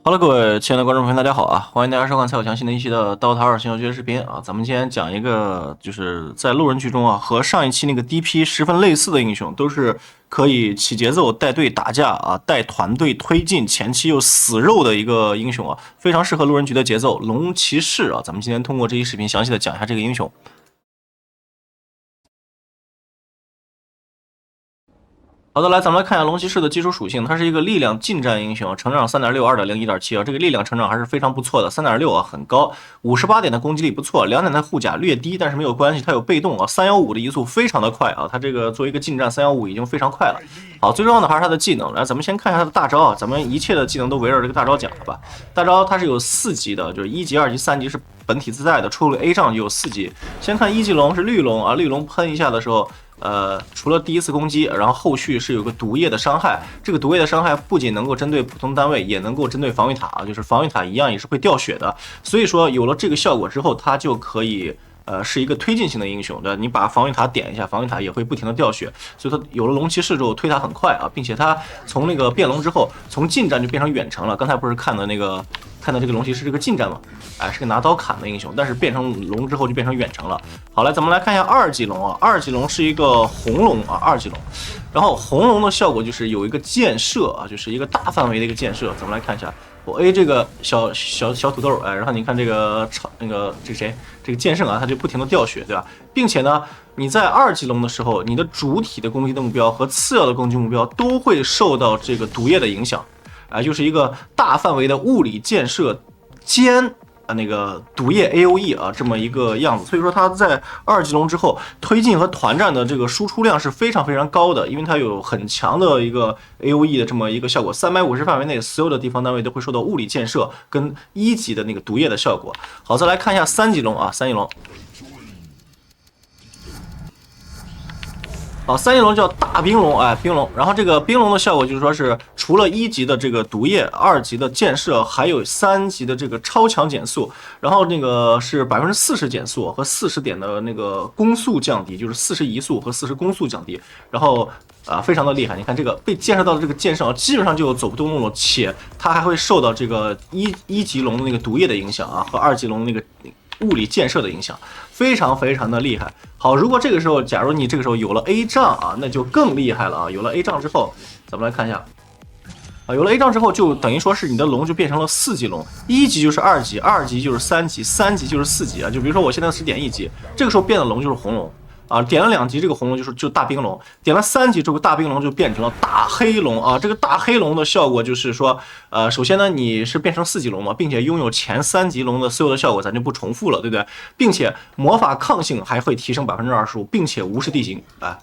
Hello，各位亲爱的观众朋友，大家好啊！欢迎大家收看蔡小强新的一期的《刀塔二》新手学视频啊！咱们今天讲一个，就是在路人局中啊，和上一期那个 DP 十分类似的英雄，都是可以起节奏、带队打架啊、带团队推进、前期又死肉的一个英雄啊，非常适合路人局的节奏。龙骑士啊，咱们今天通过这期视频详细的讲一下这个英雄。好的，来，咱们来看一下龙骑士的基础属性，它是一个力量近战英雄，成长3.6、2.0、1.7啊，这个力量成长还是非常不错的，3.6啊很高，58点的攻击力不错，2点的护甲略低，但是没有关系，它有被动啊，315的移速非常的快啊，它这个作为一个近战315已经非常快了。好，最重要的还是它的技能，来，咱们先看一下它的大招啊，咱们一切的技能都围绕这个大招讲了吧。大招它是有4级的，就是1级、2级、3级是本体自带的，出了 A 杖就有4级。先看1级龙是绿龙啊，绿龙喷一下的时候。除了第一次攻击，然后后续是有个毒液的伤害。这个毒液的伤害不仅能够针对普通单位，也能够针对防御塔啊，就是防御塔一样也是会掉血的。所以说有了这个效果之后，它就可以是一个推进型的英雄，对吧？你把防御塔点一下，防御塔也会不停的掉血。所以它有了龙骑士之后推塔很快啊，并且它从那个变龙之后，从近战就变成远程了。刚才不是看的这个龙骑士这个近战嘛，哎，是个拿刀砍的英雄，但是变成龙之后就变成远程了。好，来咱们来看一下2级龙啊，2级龙是一个红龙啊，2级龙，然后红龙的效果就是有一个箭射啊，就是一个大范围的一个箭射。咱们来看一下，我 A 这个小土豆，哎，然后你看这个这个谁，这个剑圣啊，它就不停的掉血，对吧？并且呢，你在2级龙的时候，你的主体的攻击的目标和次要的攻击目标都会受到这个毒液的影响。就是一个大范围的物理建设兼那个毒液 AOE 啊，这么一个样子。所以说它在2级龙之后推进和团战的这个输出量是非常非常高的，因为它有很强的一个 AOE 的这么一个效果，350范围内所有的地方单位都会受到物理建设跟1级的那个毒液的效果。好，再来看一下3级龙啊，3级龙。好，3级龙叫大冰龙，哎，冰龙。然后这个冰龙的效果就是说是除了1级的这个毒液，2级的箭射，还有3级的这个超强减速，然后那个是40%减速和40点的那个攻速降低，就是40移速和40攻速降低，然后非常的厉害。你看这个被建设到的这个剑圣，基本上就走不动路了，且它还会受到这个一级龙的那个毒液的影响啊，和2级龙那个物理建设的影响，非常非常的厉害。好，如果这个时候，假如你这个时候有了 A 杖啊，那就更厉害了啊！有了 A 杖之后，咱们来看一下啊，有了 A 杖之后，就等于说是你的龙就变成了4级龙，1级就是2级，2级就是3级，3级就是4级啊。就比如说我现在是点1级，这个时候变的龙就是红龙。啊，点了2级这个红龙就大冰龙，点了3级这个大冰龙就变成了大黑龙啊。这个大黑龙的效果就是说，首先呢你是变成4级龙嘛，并且拥有前3级龙的所有的效果，咱就不重复了，对不对？并且魔法抗性还会提升25%，并且无视地形啊。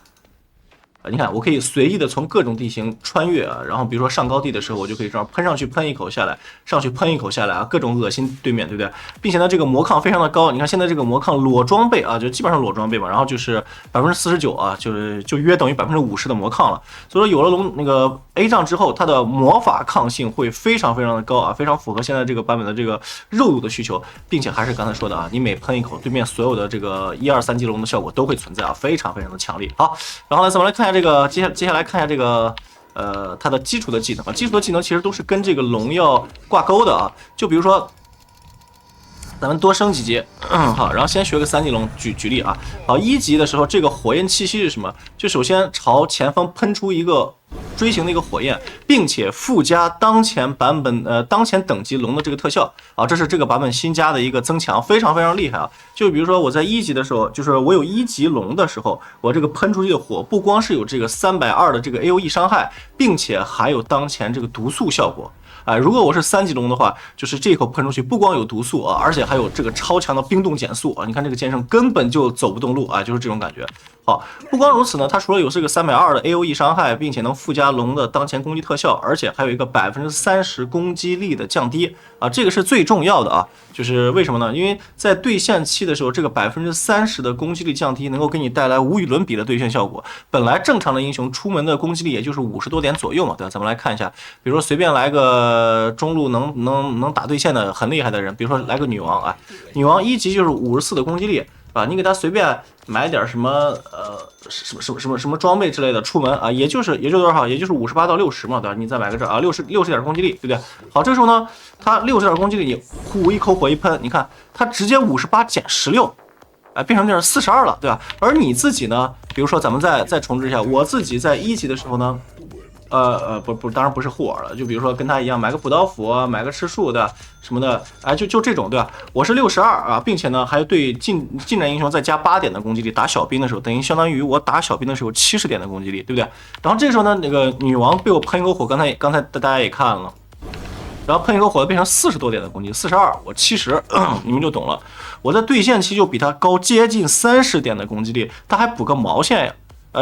你看，我可以随意的从各种地形穿越啊，然后比如说上高地的时候，我就可以这样喷上去，喷一口下来，上去喷一口下来啊，各种恶心对面，对不对？并且呢，这个魔抗非常的高，你看现在这个魔抗裸装备啊，就基本上裸装备嘛，然后就是49%啊，就约等于50%的魔抗了。所以说有了龙那个 A 杖之后，它的魔法抗性会非常非常的高啊，非常符合现在这个版本的这个肉度的需求，并且还是刚才说的啊，你每喷一口，对面所有的这个1、2、3级龙的效果都会存在啊，非常非常的强力。好，然后呢，咱们来看一下。这个接下来看一下这个它的基础的技能啊，基础的技能其实都是跟这个龙要挂钩的啊。就比如说，咱们多升几级，好，然后先学个3级龙举例啊。好，1级的时候，这个火焰气息是什么？就首先朝前方喷出一个锥形的一个火焰，并且附加当前等级龙的这个特效啊，这是这个版本新加的一个增强，非常非常厉害啊。就比如说我在1级的时候，就是我有1级龙的时候，我这个喷出去的火不光是有这个320的这个 AOE 伤害，并且还有当前这个毒素效果。如果我是3级龙的话，就是这一口喷出去，不光有毒素啊，而且还有这个超强的冰冻减速啊！你看这个剑圣根本就走不动路啊，就是这种感觉。好，不光如此呢，它除了有这个320的 AOE 伤害，并且能附加龙的当前攻击特效，而且还有一个30%攻击力的降低啊，这个是最重要的啊。就是为什么呢？因为在对线期的时候，这个30%的攻击力降低能够给你带来无与伦比的对线效果。本来正常的英雄出门的攻击力也就是50多点左右嘛，对吧？咱们来看一下，比如说随便来个中路能打对线的很厉害的人，比如说来个女王啊，女王1级就是54的攻击力。啊，你给他随便买点什么什么装备之类的出门啊，也就多少，也就是58到60嘛，对吧？你再买个这啊，60点攻击力，对不对？好，这时候呢，他60点攻击力，你呼一口火一喷，你看他直接58减16。变成这42了，对吧？而你自己呢，比如说咱们再重置一下，我自己在1级的时候呢，不，当然不是护耳了，就比如说跟他一样，买个补刀斧啊，买个吃树的什么的，哎，就这种，对吧？我是62啊，并且呢，还对近战英雄再加8点的攻击力，打小兵的时候，等于相当于我打小兵的时候70点的攻击力，对不对？然后这个时候呢，那个女王被我喷一口火，刚才大家也看了。然后喷一口火变成40多点的攻击，42，我70，你们就懂了。我在对线期就比他高接近30点的攻击力，他还补个毛线呀？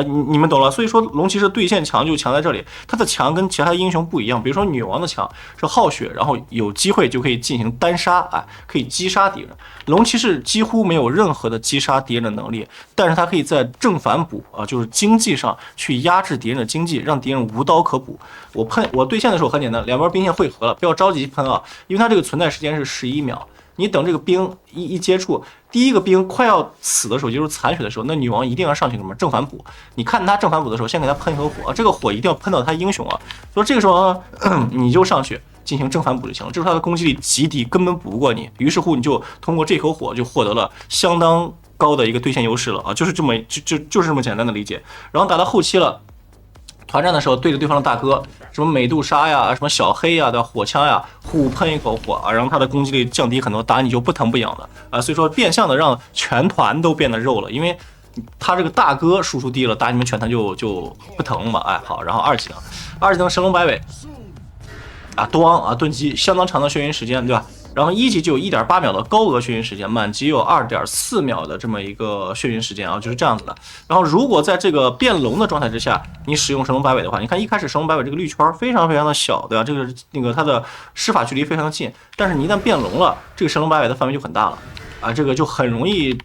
你们懂了。所以说龙骑士对线强就强在这里，他的强跟其他英雄不一样。比如说女王的强是耗血，然后有机会就可以进行单杀，哎，可以击杀敌人。龙骑士几乎没有任何的击杀敌人的能力，但是他可以在正反补啊，就是经济上去压制敌人的经济，让敌人无刀可补。我对线的时候很简单，两边兵线汇合了，不要着急喷啊，因为它这个存在时间是11秒。你等这个兵一接触，第一个兵快要死的时候，也就是残血的时候，那女王一定要上去什么正反补。你看他正反补的时候，先给他喷一口火，这个火一定要喷到他英雄啊。所以这个时候呢，你就上去进行正反补就行了。这时候他的攻击力极低，根本补不过你。于是乎，你就通过这口火就获得了相当高的一个对线优势了啊，就是这么简单的理解。然后打到后期了。团战的时候对着对方的大哥，什么美杜莎呀，什么小黑呀的火枪呀，互喷一口火啊，然后他的攻击力降低很多，打你就不疼不痒的啊，所以说变相的让全团都变得肉了，因为他这个大哥输出低了，打你们全团就不疼嘛，哎好，然后二技能神龙摆尾啊，咣啊盾击相当长的眩晕时间，对吧？然后1级就有1.8秒的高额眩晕时间，满级有2.4秒的这么一个眩晕时间啊，就是这样子的。然后如果在这个变龙的状态之下，你使用神龙摆尾的话，你看一开始神龙摆尾这个绿圈非常的小，对吧？这个它的施法距离非常的近，但是你一旦变龙了，这个神龙摆尾的范围就很大了啊，这个就很容易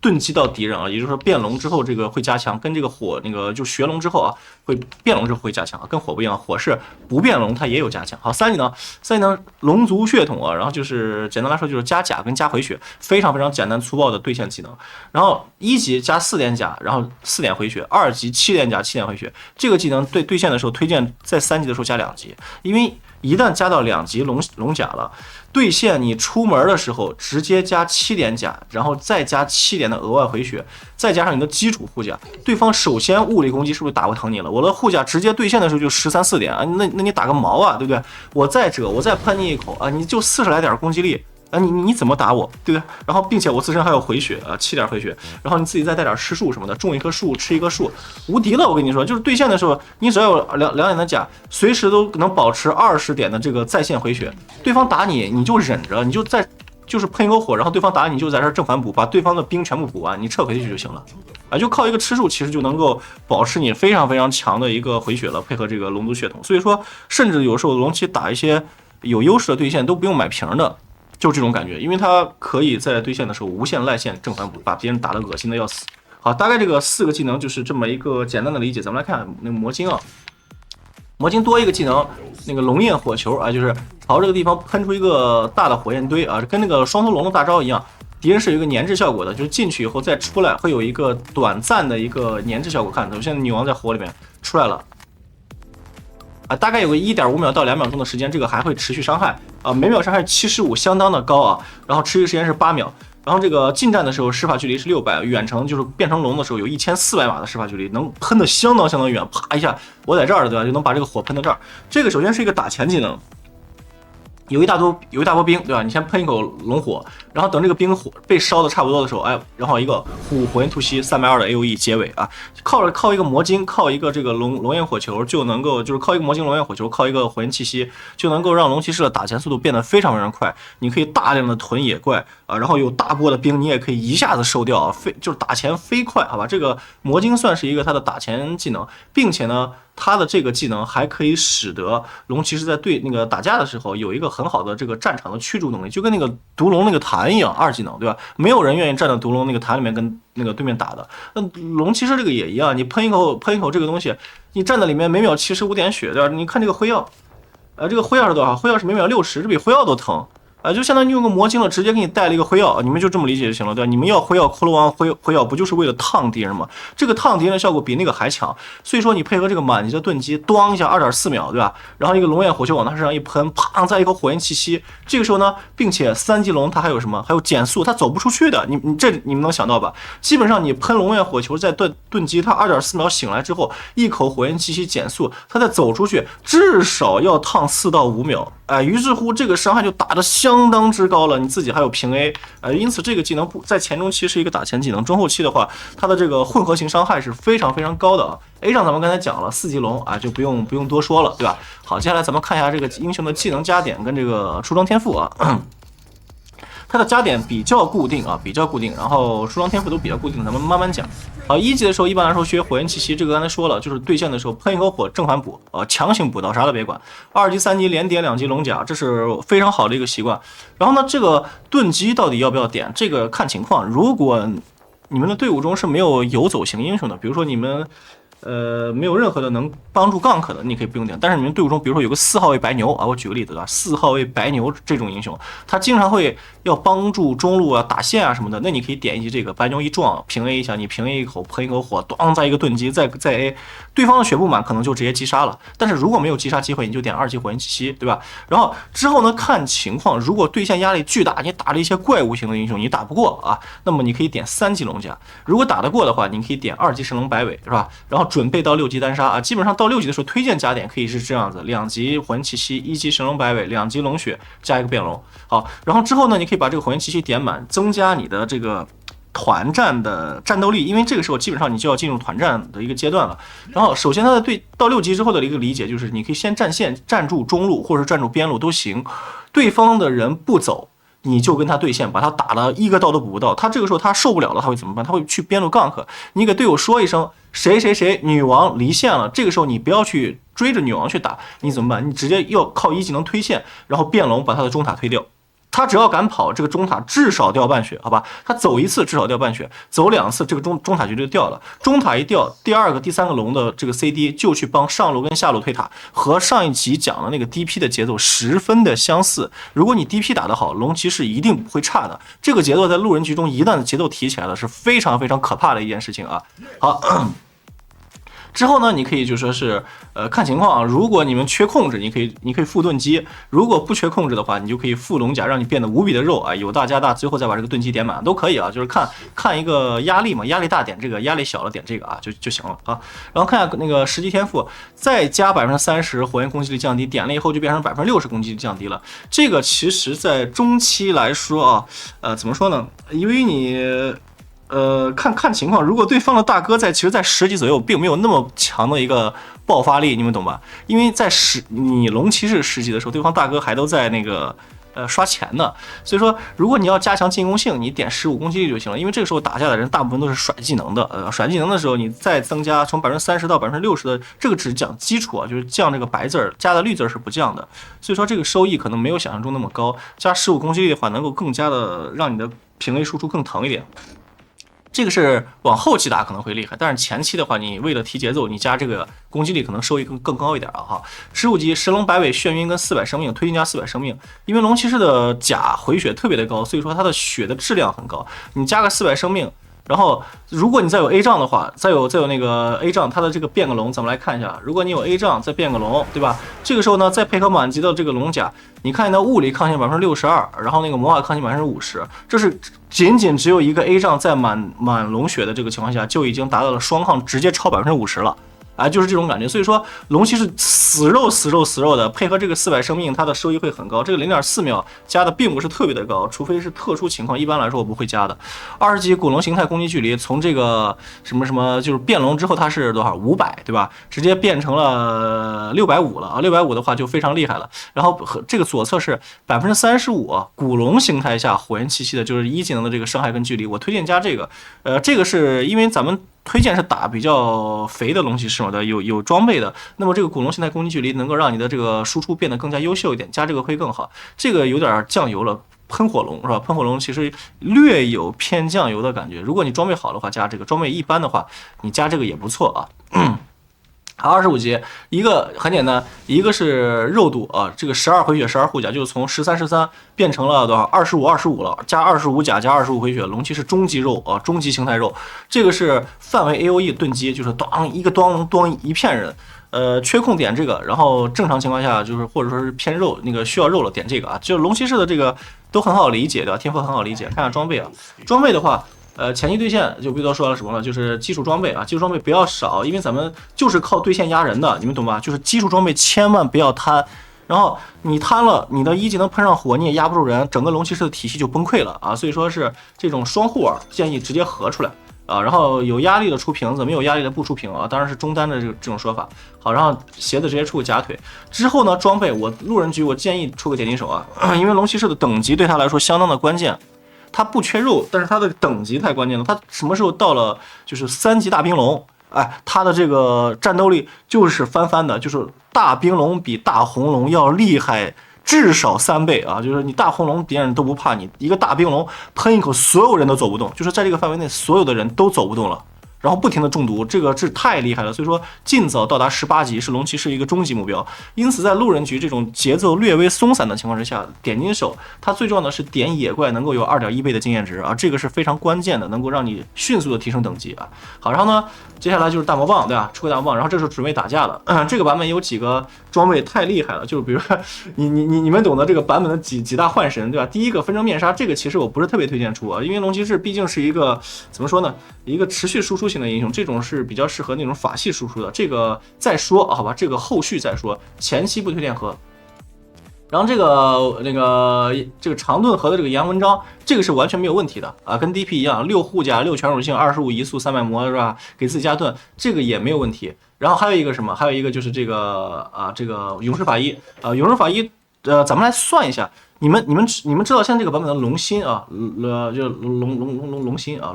盾击到敌人啊，也就是说变龙之后这个会加强，跟这个火就学龙之后啊，会变龙之后会加强，跟火不一样，火是不变龙它也有加强。好，3级呢龙族血统啊，然后就是简单来说就是加甲跟加回血，非常简单粗暴的对线技能。然后1级加4点甲，然后4点回血；2级7点甲7点回血。这个技能对线的时候推荐在3级的时候加2级，因为一旦加到2级龙甲了，对线你出门的时候直接加7点甲，然后再加7点的额外回血，再加上你的基础护甲，对方首先物理攻击是不是打不疼你了？我的护甲直接对线的时候就13、14点啊，那你打个毛啊，对不对？我再喷你一口啊，你就40来点攻击力。你怎么打我，对不对？然后并且我自身还有回血啊，7点回血，然后你自己再带点吃树什么的，种一棵树吃一棵树，无敌了！我跟你说，就是对线的时候，你只要有2点的甲，随时都能保持20点的这个在线回血。对方打你，你就忍着，你就是喷一口火，然后对方打你就在这正反补，把对方的兵全部补完，你撤回去就行了啊！就靠一个吃树，其实就能够保持你非常强的一个回血了，配合这个龙族血统。所以说，甚至有时候龙骑打一些有优势的对线都不用买瓶的。就这种感觉，因为它可以在对线的时候无限赖线正反补，把别人打得恶心的要死。好，大概这个4个技能就是这么一个简单的理解。咱们来看那个魔晶啊，魔晶多一个技能，那个龙焰火球啊，就是朝这个地方喷出一个大的火焰堆啊，跟那个双头龙的大招一样。敌人是有一个粘滞效果的，就是进去以后再出来会有一个短暂的一个粘滞效果。看，现在女王在火里面出来了。啊，大概有个1.5秒到2秒钟的时间，这个还会持续伤害啊，每秒伤害75，相当的高啊。然后持续时间是8秒，然后这个近战的时候施法距离是600，远程就是变成龙的时候有1400码的施法距离，能喷的相当远，啪一下我在这儿对吧，就能把这个火喷到这儿。这个首先是一个打前技能。有一大波兵，对吧？你先喷一口龙火，然后等这个兵火被烧的差不多的时候，哎，然后一个火焰突袭320的 AOE 结尾啊，靠一个魔晶，靠一个这个龙焰火球就能够，就是靠一个魔晶龙焰火球，靠一个火焰气息就能够让龙骑士的打钱速度变得非常快。你可以大量的囤野怪啊，然后有大波的兵，你也可以一下子收掉啊，就是打钱飞快，好吧？这个魔晶算是一个它的打钱技能，并且呢。他的这个技能还可以使得龙骑士在那个打架的时候有一个很好的这个战场的驱逐能力，就跟那个毒龙那个坛一样，2技能对吧？没有人愿意站在毒龙那个坛里面跟那个对面打的。那龙骑士这个也一样，你喷一口这个东西，你站在里面每秒75点血对吧？你看这个辉耀，这个辉耀是多少？辉耀是每秒60，这比辉耀都疼。就相当于用个魔晶了，直接给你带了一个辉耀，你们就这么理解就行了，对吧？你们要辉耀骷髅王辉耀，不就是为了烫敌人吗？这个烫敌人的效果比那个还强，所以说你配合这个满级的盾击，咣一下2.4秒，对吧？然后一个龙焰火球往他身上一喷，啪，再一口火焰气息，这个时候呢，并且3级龙它还有什么？还有减速，它走不出去的。你们能想到吧？基本上你喷龙焰火球再盾击，它2.4秒醒来之后，一口火焰气息减速，它再走出去，至少要烫4到5秒。于是乎这个伤害就打得相当之高了，你自己还有平 A，因此这个技能不在前中期是一个打前技能，中后期的话，它的这个混合型伤害是非常非常高的啊。A 上咱们刚才讲了4级龙就不用多说了，对吧？好，接下来咱们看一下这个英雄的技能加点跟这个出装天赋啊。它的加点比较固定啊，比较固定，然后出装天赋都比较固定，咱们慢慢讲。好，1级的时候一般来说学火焰气息，这个刚才说了，就是对线的时候喷一口火正反补，强行补到啥都别管。2级、3级连点2级龙甲，这是非常好的一个习惯。然后呢，这个盾击到底要不要点？这个看情况。如果你们的队伍中是没有游走型英雄的，比如说你们没有任何的能帮助 gank 的，你可以不用点。但是你们队伍中，比如说有个4号位白牛我举个例子4号位白牛这种英雄，他经常会要帮助中路打线什么的，那你可以点一击这个白牛一撞，平 A 一下，你平 A 一口，喷一口火，咣，再一个盾击，再 A， 对方的血不满可能就直接击杀了。但是如果没有击杀机会，你就点2级火焰气息，对吧？然后之后呢，看情况，如果对线压力巨大，你打了一些怪物型的英雄，你打不过那么你可以点3级龙甲。如果打得过的话，你可以点2级神龙摆尾，是吧？然后准备到6级单杀基本上到6级的时候，推荐加点可以是这样子：2级火焰气息，1级神龙摆尾，2级龙血加一个变龙。好，然后之后呢，你可以把这个火焰气息点满，增加你的这个团战的战斗力，因为这个时候基本上你就要进入团战的一个阶段了。然后首先它的到6级之后的一个理解就是，你可以先站线，站住中路或者站住边路都行，对方的人不走，你就跟他对线，把他打了一个刀都补不到。他这个时候他受不了了，他会怎么办？他会去边路 gank， 你给队友说一声谁谁谁女王离线了，这个时候你不要去追着女王去打，你怎么办？你直接要靠1技能推线，然后变龙把他的中塔推掉。他只要敢跑，这个中塔至少掉半血，好吧？他走1次至少掉半血，走2次，这个中塔绝对掉了。中塔一掉，第2个、第3个龙的这个 CD 就去帮上路跟下路推塔，和上一集讲的那个 DP 的节奏十分的相似。如果你 DP 打得好，龙骑士一定不会差的。这个节奏在路人局中一旦节奏提起来了，是非常非常可怕的一件事情啊。好。之后呢，你可以就说是，看情况如果你们缺控制，你可以副盾击；如果不缺控制的话，你就可以副龙甲，让你变得无比的肉有大加大，最后再把这个盾击点满都可以就是看一个压力嘛，压力大点这个，压力小了点这个就行了啊。然后看下那个10级天赋，再加30%火焰攻击力降低，点了以后就变成60%攻击力降低了。这个其实在中期来说怎么说呢？因为你。看情况，如果对方的大哥其实在10级左右，并没有那么强的一个爆发力，你们懂吧？因为在你龙骑士10级的时候，对方大哥还都在那个刷钱呢，所以说如果你要加强进攻性，你点15攻击力就行了，因为这个时候打架的人大部分都是甩技能的，甩技能的时候你再增加从30%到60%的，这个只讲基础就是降这个白字加的绿字是不降的，所以说这个收益可能没有想象中那么高，加15攻击力的话，能够更加的让你的平 A 输出更疼一点。这个是往后期打可能会厉害，但是前期的话，你为了提节奏，你加这个攻击力可能收益更高一点哈。15级神龙摆尾眩晕跟400生命，推进加400生命，因为龙骑士的甲回血特别的高，所以说它的血的质量很高，你加个400生命。然后，如果你再有 A 杖的话，再有那个 A 杖，它的这个变个龙，咱们来看一下。如果你有 A 杖再变个龙，对吧？这个时候呢，再配合满级的这个龙甲，你看你的物理抗性62%，然后那个魔法抗性50%，这是仅只有一个 A 杖在满龙血的这个情况下，就已经达到了双抗直接超50%了。就是这种感觉，所以说龙骑士死肉的，配合这个400生命，它的收益会很高。这个0.4秒加的并不是特别的高，除非是特殊情况，一般来说我不会加的。20级古龙形态攻击距离，从这个什么就是变龙之后，它是多少500，对吧？直接变成了650了650的话就非常厉害了。然后这个左侧是35%，古龙形态下火焰气息的，就是1技能的这个伤害跟距离，我推荐加这个。这个是因为咱们推荐是打比较肥的龙骑士嘛的，有装备的，那么这个古龙形态攻击距离能够让你的这个输出变得更加优秀一点，加这个会更好。这个有点酱油了，喷火龙是吧？喷火龙其实略有偏酱油的感觉，如果你装备好的话加这个，装备一般的话你加这个也不错好25级，一个很简单，一个是肉度啊，这个12回血12护甲，就是从13变成了多少25了，加25甲加25回血，龙骑士终极肉啊，终极形态肉，这个是范围 AOE 盾击，就是当一个当一片人。缺控点这个，然后正常情况下就是或者说是偏肉那个需要肉了点这个啊，就龙骑士的这个都很好理解对吧？天赋很好理解，看下装备啊，装备的话。前期兑现就不多说了什么了，就是基础装备啊，基础装备不要少，因为咱们就是靠兑现压人的，你们懂吧？就是基础装备千万不要贪，然后你贪了，你的一技能喷上火，你也压不住人，整个龙骑士的体系就崩溃了啊！所以说是这种双护耳建议直接合出来啊，然后有压力的出瓶子，没有压力的不出瓶啊，当然是中单的这种说法。好，然后鞋子直接出个假腿，之后呢，装备我路人局我建议出个点金手啊，因为龙骑士的等级对他来说相当的关键。它不缺肉，但是它的等级太关键了。它什么时候到了就是3级大冰龙，哎，它的这个战斗力就是翻的，就是大冰龙比大红龙要厉害至少3倍啊！就是你大红龙别人都不怕你，一个大冰龙喷一口，所有人都走不动，就是在这个范围内所有的人都走不动了。然后不停的中毒，这个是太厉害了，所以说尽早到达18级是龙骑士一个终极目标。因此在路人局这种节奏略微松散的情况之下，点金手它最重要的是点野怪能够有2.1倍的经验值啊，这个是非常关键的，能够让你迅速的提升等级啊。好，然后呢，接下来就是大魔棒，对吧？出个大魔棒，然后这时候准备打架了。这个版本有几个装备太厉害了，就是比如说你们懂得这个版本的几大幻神，对吧？第一个分成面纱，这个其实我不是特别推荐出啊，因为龙骑士毕竟是一个怎么说呢，一个持续输出型的英雄，这种是比较适合那种法系输出的。这个再说好吧，这个后续再说，前期不推荐喝。然后这个长盾盒的这个杨文章，这个是完全没有问题的啊，跟 DP 一样，6护甲、6全属性、25移速、300魔是吧？给自己加盾，这个也没有问题。然后还有一个什么？还有一个就是这个这个勇士法医啊，勇士法医，咱们来算一下。你们知道现在这个版本的龙心啊，就龙心啊，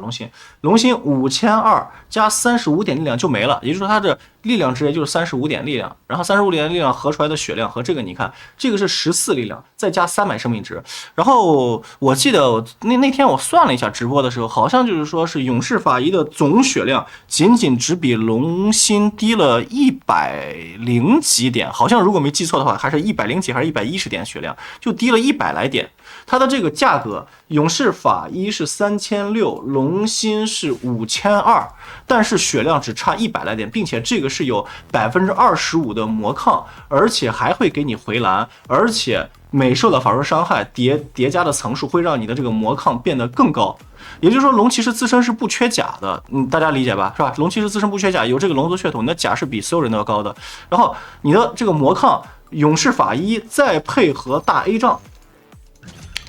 龙心5200加35点力量就没了，也就是说它的力量值也就是35点力量，然后35点力量合出来的血量和这个你看，这个是14力量，再加300生命值。然后我记得那天我算了一下直播的时候，好像就是说是勇士法医的总血量仅只比龙心低了100几点，好像如果没记错的话，还是100几还是110点血量，就低了100来点。它的这个价格，勇士法医是3600，龙心是5200，但是血量只差100来点，并且这个是有25%的魔抗，而且还会给你回蓝，而且每受到法术伤害叠加的层数会让你的这个魔抗变得更高。也就是说，龙骑士自身是不缺甲的，大家理解吧，是吧？龙骑士自身不缺甲，有这个龙族血统，你的甲是比所有人都要高的。然后你的这个魔抗，勇士法医再配合大 A 杖。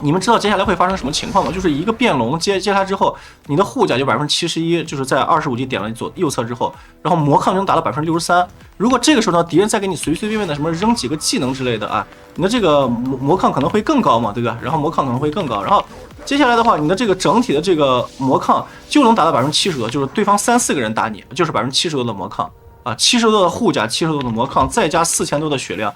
你们知道接下来会发生什么情况吗？就是一个变龙接他之后，你的护甲就71%，就是在25级点了右侧之后，然后魔抗能达到63%。如果这个时候呢，敌人再给你随便的什么扔几个技能之类的啊，你的这个魔抗可能会更高嘛，对吧？然后魔抗可能会更高，然后接下来的话，你的这个整体的这个魔抗就能达到70%多，就是对方3-4个人打你，就是70%多的魔抗啊，70%多的护甲，70%多的魔抗，再加4000多的血量。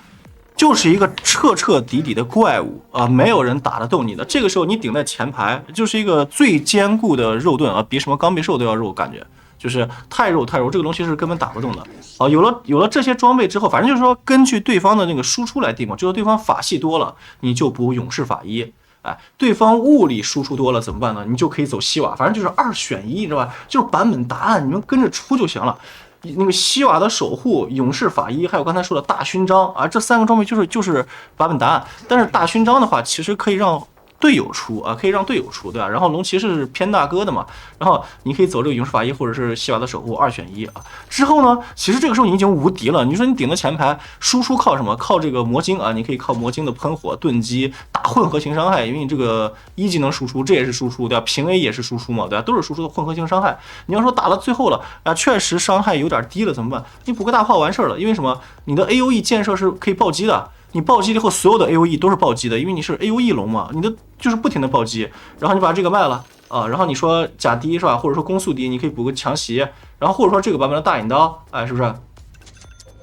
就是一个彻底的怪物啊，没有人打得动你的。这个时候你顶在前排，就是一个最坚固的肉盾啊，比什么钢臂兽都要肉，感觉就是太肉。这个龙骑士根本打不动的啊。有了这些装备之后，反正就是说根据对方的那个输出来定嘛，就是对方法系多了，你就补勇士法医。哎，对方物理输出多了怎么办呢？你就可以走西瓦，反正就是2选1，你知道吧？就是版本答案，你们跟着出就行了。那个西瓦的守护、勇士法医，还有刚才说的大勋章啊，这3个装备就是版本答案。但是大勋章的话，其实可以让队友出啊，可以让队友出，对吧？然后龙骑士是偏大哥的嘛，然后你可以走这个勇士法医或者是西瓦的守护2选1啊。之后呢，其实这个时候你已经无敌了。你说你顶着前排输出靠什么？靠这个魔晶啊，你可以靠魔晶的喷火、盾击、打混合型伤害，因为你这个1技能输出，这也是输出，对吧？平 A 也是输出嘛，对吧？都是输出的混合型伤害。你要说打到最后了啊，确实伤害有点低了，怎么办？你补个大炮完事儿了，因为什么？你的 AOE 建设是可以暴击的。你暴击以后，所有的 AOE 都是暴击的，因为你是 AOE 龙嘛，你的就是不停的暴击，然后你把这个卖了啊，然后你说甲低是吧，或者说攻速低，你可以补个强袭，然后或者说这个版本的大引刀，哎，是不是？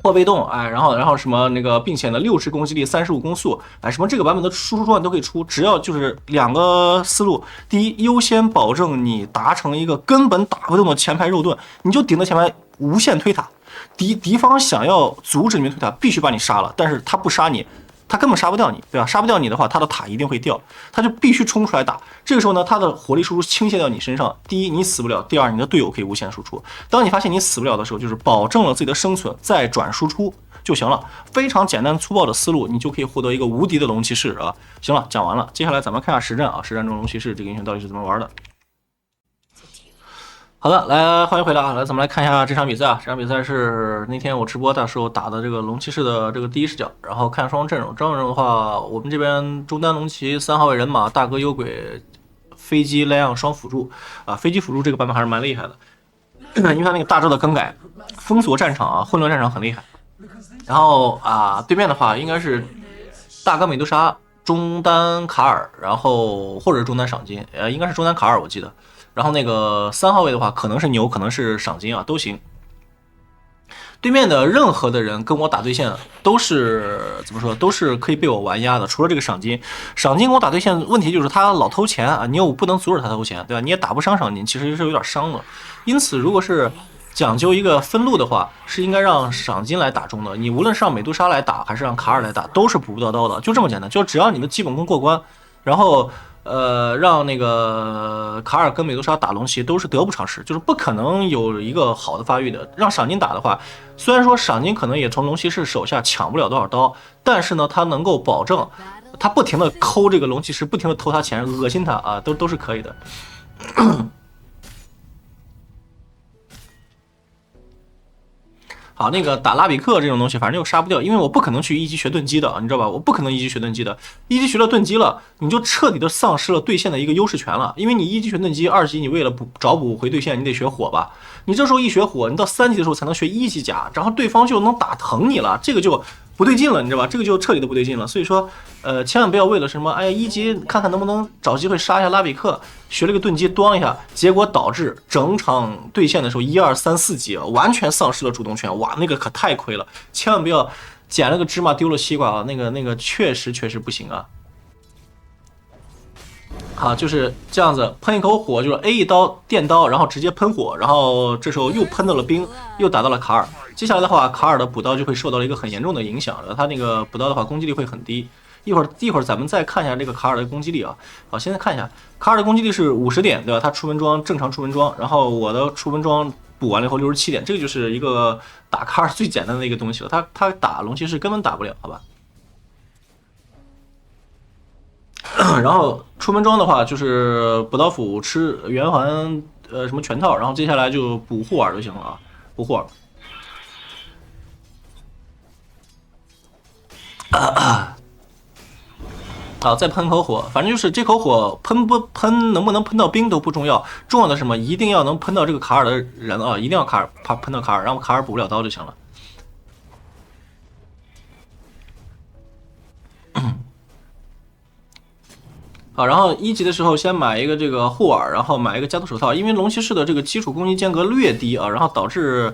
破被动，哎，然后什么那个，并且呢60攻击力，35攻速，哎，什么这个版本的输出装备都可以出，只要就是2个思路，第一，优先保证你达成一个根本打不动的前排肉盾，你就顶着前排无限推塔。敌方想要阻止你们推塔，必须把你杀了，但是他不杀你。他根本杀不掉你，对吧？杀不掉你的话，他的塔一定会掉，他就必须冲出来打。这个时候呢，他的火力输出倾泻到你身上，第一你死不了，第二你的队友可以无限输出。当你发现你死不了的时候，就是保证了自己的生存，再转输出就行了。非常简单粗暴的思路，你就可以获得一个无敌的龙骑士啊！行了，讲完了，接下来咱们看下实战啊，实战中龙骑士这个英雄到底是怎么玩的。好的，来欢迎回来啊！来，咱们来看一下这场比赛啊。这场比赛是那天我直播的时候打的这个龙骑士的这个第一视角，然后看双方阵容。阵容的话，我们这边中单龙骑3号位人马，大哥幽鬼，飞机 Lion 双辅助啊，飞机辅助这个版本还是蛮厉害的，因为他那个大招的更改，封锁战场啊，混乱战场很厉害。然后啊，对面的话应该是大哥美杜莎，中单卡尔，然后或者是中单赏金，应该是中单卡尔我记得。然后那个3号位的话，可能是牛，可能是赏金啊，都行。对面的任何的人跟我打对线，都是怎么说，都是可以被我玩压的，除了这个赏金。赏金跟我打对线，问题就是他老偷钱啊，你又不能阻止他偷钱，对吧？你也打不伤赏金，其实是有点伤的。因此，如果是讲究一个分路的话，是应该让赏金来打中的。你无论是让美杜莎来打，还是让卡尔来打，都是补不到刀的，就这么简单。就只要你的基本功过关，然后。让那个卡尔跟美杜莎打龙骑都是得不偿失，就是不可能有一个好的发育的。让赏金打的话，虽然说赏金可能也从龙骑士手下抢不了多少刀，但是呢，他能够保证他不停的抠这个龙骑士，不停的偷他钱，恶心他啊，都是可以的。好，那个打拉比克这种东西，反正又杀不掉，因为我不可能去一级学盾击的，你知道吧？我不可能一级学盾击的，一级学了盾击了，你就彻底的丧失了对线的一个优势权了。因为你一级学盾击，二级你为了找补回对线，你得学火吧？你这时候一学火，你到3级的时候才能学1级甲，然后对方就能打疼你了，这个就不对劲了，你知道吧？这个就彻底的不对劲了。所以说，千万不要为了什么，哎呀1级看看能不能找机会杀一下拉比克，学了个盾击端一下，结果导致整场对线的时候1、2、3、4级完全丧失了主动权，哇，那个可太亏了！千万不要捡了个芝麻丢了西瓜啊，那个确实不行啊。好，就是这样子，喷一口火，就是 A 一刀电刀，然后直接喷火，然后这时候又喷到了冰，又打到了卡尔。接下来的话，卡尔的补刀就会受到了一个很严重的影响，他那个补刀的话攻击力会很低。一会儿咱们再看一下这个卡尔的攻击力啊。好，现在看一下卡尔的攻击力是50点，对吧？他出门装正常出门装，然后我的出门装补完了以后67点，这个就是一个打卡尔最简单的一个东西了。他打龙骑士根本打不了，好吧？然后出门装的话，就是补刀斧吃圆环什么全套，然后接下来就补护耳就行了啊，补护耳。好，再喷口火，反正就是这口火喷不喷，能不能喷到冰都不重要，重要的是什么？一定要能喷到这个卡尔的人啊，一定要喷到卡尔，然后卡尔补不了刀就行了。好，然后1级的时候先买一个这个护耳，然后买一个加特手套，因为龙骑士的这个基础攻击间隔略低啊，然后导致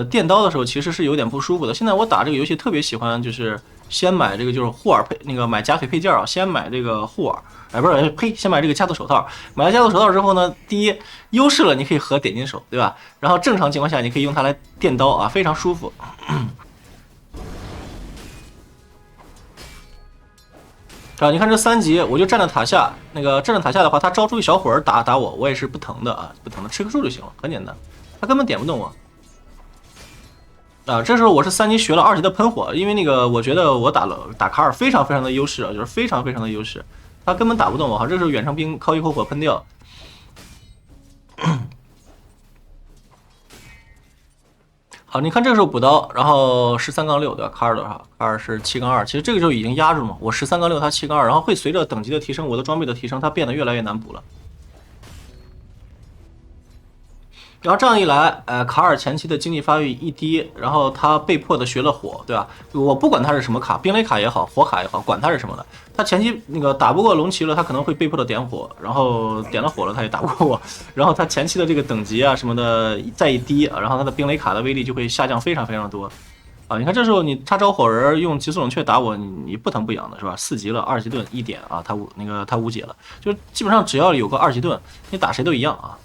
电刀的时候其实是有点不舒服的。现在我打这个游戏特别喜欢就是先买这个就是护耳配那个买假腿配件啊，先买这个护耳，哎不是呸，先买这个加特手套。买了加特手套之后呢，第一优势了，你可以合点金手，对吧？然后正常情况下你可以用它来电刀啊，非常舒服。啊，你看这3级，我就站在塔下，那个站在塔下的话，他招出一小会儿打我，我也是不疼的啊，不疼的，吃个树就行了，很简单，他根本点不动我。啊，这时候我是3级学了2级的喷火，因为那个我觉得我打卡尔非常的优势啊，就是非常的优势，他根本打不动我。好，这时候远程兵靠一口火喷掉。好，你看这个时候补刀，然后13-6，对吧？卡尔多少？卡尔是7-2，其实这个时候已经压住了嘛。我13-6，他7-2，然后会随着等级的提升，我的装备的提升，它变得越来越难补了。然后这样一来，卡尔前期的经济发育一低，然后他被迫的学了火，对吧？我不管他是什么卡，冰雷卡也好，火卡也好，管他是什么的，他前期那个打不过龙骑了，他可能会被迫的点火，然后点了火了，他也打不过我，然后他前期的这个等级啊什么的再一低，然后他的冰雷卡的威力就会下降非常的多。啊，你看这时候你插招火人用极速冷却打我，你不疼不痒的是吧？4级了，2级盾1点啊，他无解了，就基本上只要有个2级盾，你打谁都一样啊。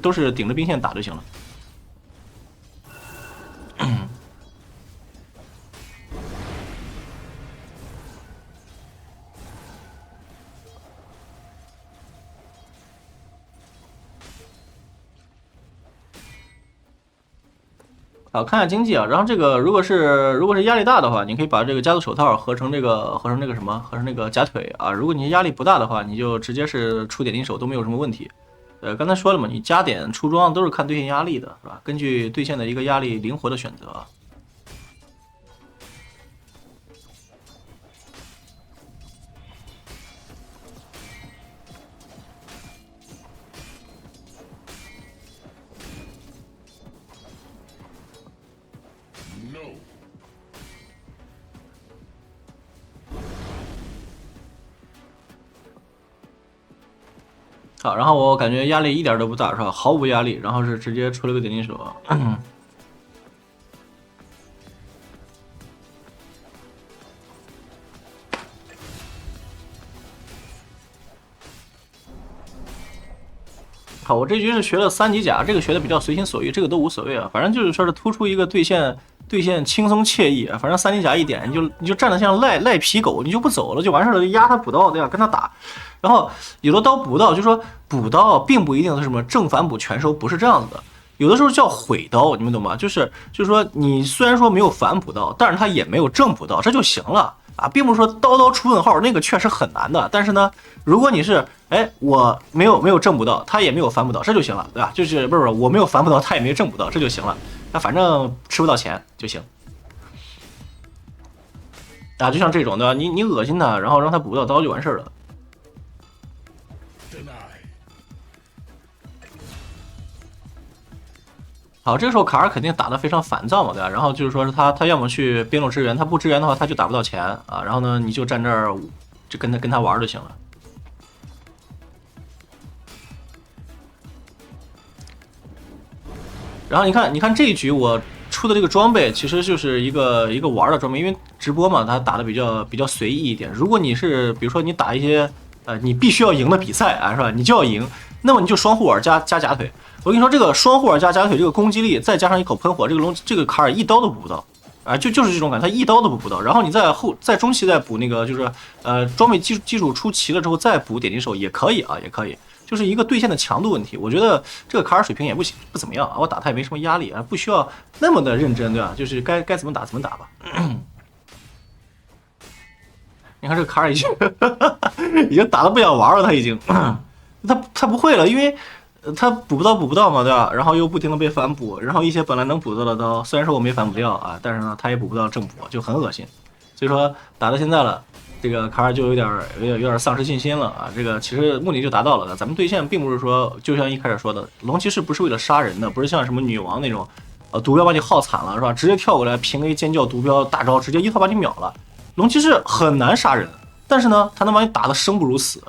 都是顶着兵线打就行了。好，看一下经济啊。然后这个如果是压力大的话，你可以把这个加速手套合成那个什么，合成那个假腿啊。如果你压力不大的话，你就直接是出点金手都没有什么问题。刚才说了嘛，你加点出装都是看对线压力的，是吧？根据对线的一个压力灵活的选择。好，然后我感觉压力一点都不大，是吧？毫无压力，然后是直接出了个点金手。好，我这局是学了3级甲，这个学的比较随心所欲，这个都无所谓啊，反正就是说是突出一个对线轻松惬意啊，反正3级甲一点，你就站得像赖皮狗，你就不走了就完事了，就压他补刀，对吧？跟他打。然后有的刀补刀，就说补刀并不一定是什么正反补全收，不是这样子的，有的时候叫毁刀，你们懂吗？就是说你虽然说没有反补刀，但是它也没有正补刀，这就行了啊，并不是说刀出问号，那个确实很难的。但是呢，如果你是我没有正补刀，他也没有反补刀，这就行了，对吧？就是不是我没有反补刀，他也没正补刀，这就行了。那反正吃不到钱就行。啊，就像这种对吧？你恶心他，然后让他补不到刀就完事了。好，这个时候卡尔肯定打得非常烦躁嘛，对吧？然后就是说是他要么去边路支援，他不支援的话他就打不到钱啊。然后呢，你就站这儿就跟他玩就行了。然后你看这一局我出的这个装备其实就是一个玩的装备，因为直播嘛，他打的比较随意一点。如果你是比如说你打一些你必须要赢的比赛啊，是吧？你就要赢，那么你就双护耳加假腿。我跟你说，这个双护耳加假腿这个攻击力，再加上一口喷火，这个卡尔一刀都补不到啊，就是这种感觉，他一刀都补不到。然后你在中期再补那个就是装备基础出齐了之后再补点金手也可以啊，也可以。就是一个对线的强度问题，我觉得这个卡尔水平也不怎么样啊，我打他也没什么压力啊，不需要那么的认真，对吧？就是该怎么打怎么打吧。你看这个卡尔已经打得不想玩了，他已经他不会了，因为他补不到嘛，对吧？然后又不停的被反补，然后一些本来能补到的刀，虽然说我没反补掉啊，但是呢他也补不到正补，就很恶心。所以说打到现在了。这个卡尔就有点丧失信心了啊！这个其实目的就达到了，咱们对线并不是说，就像一开始说的，龙骑士不是为了杀人的，不是像什么女王那种，毒镖把你耗惨了是吧？直接跳过来平 A 尖叫毒镖大招，直接一套把你秒了。龙骑士很难杀人，但是呢，他能把你打得生不如死。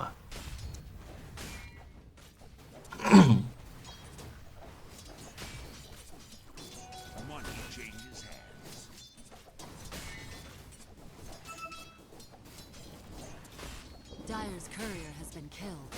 Dire's courier has been killed.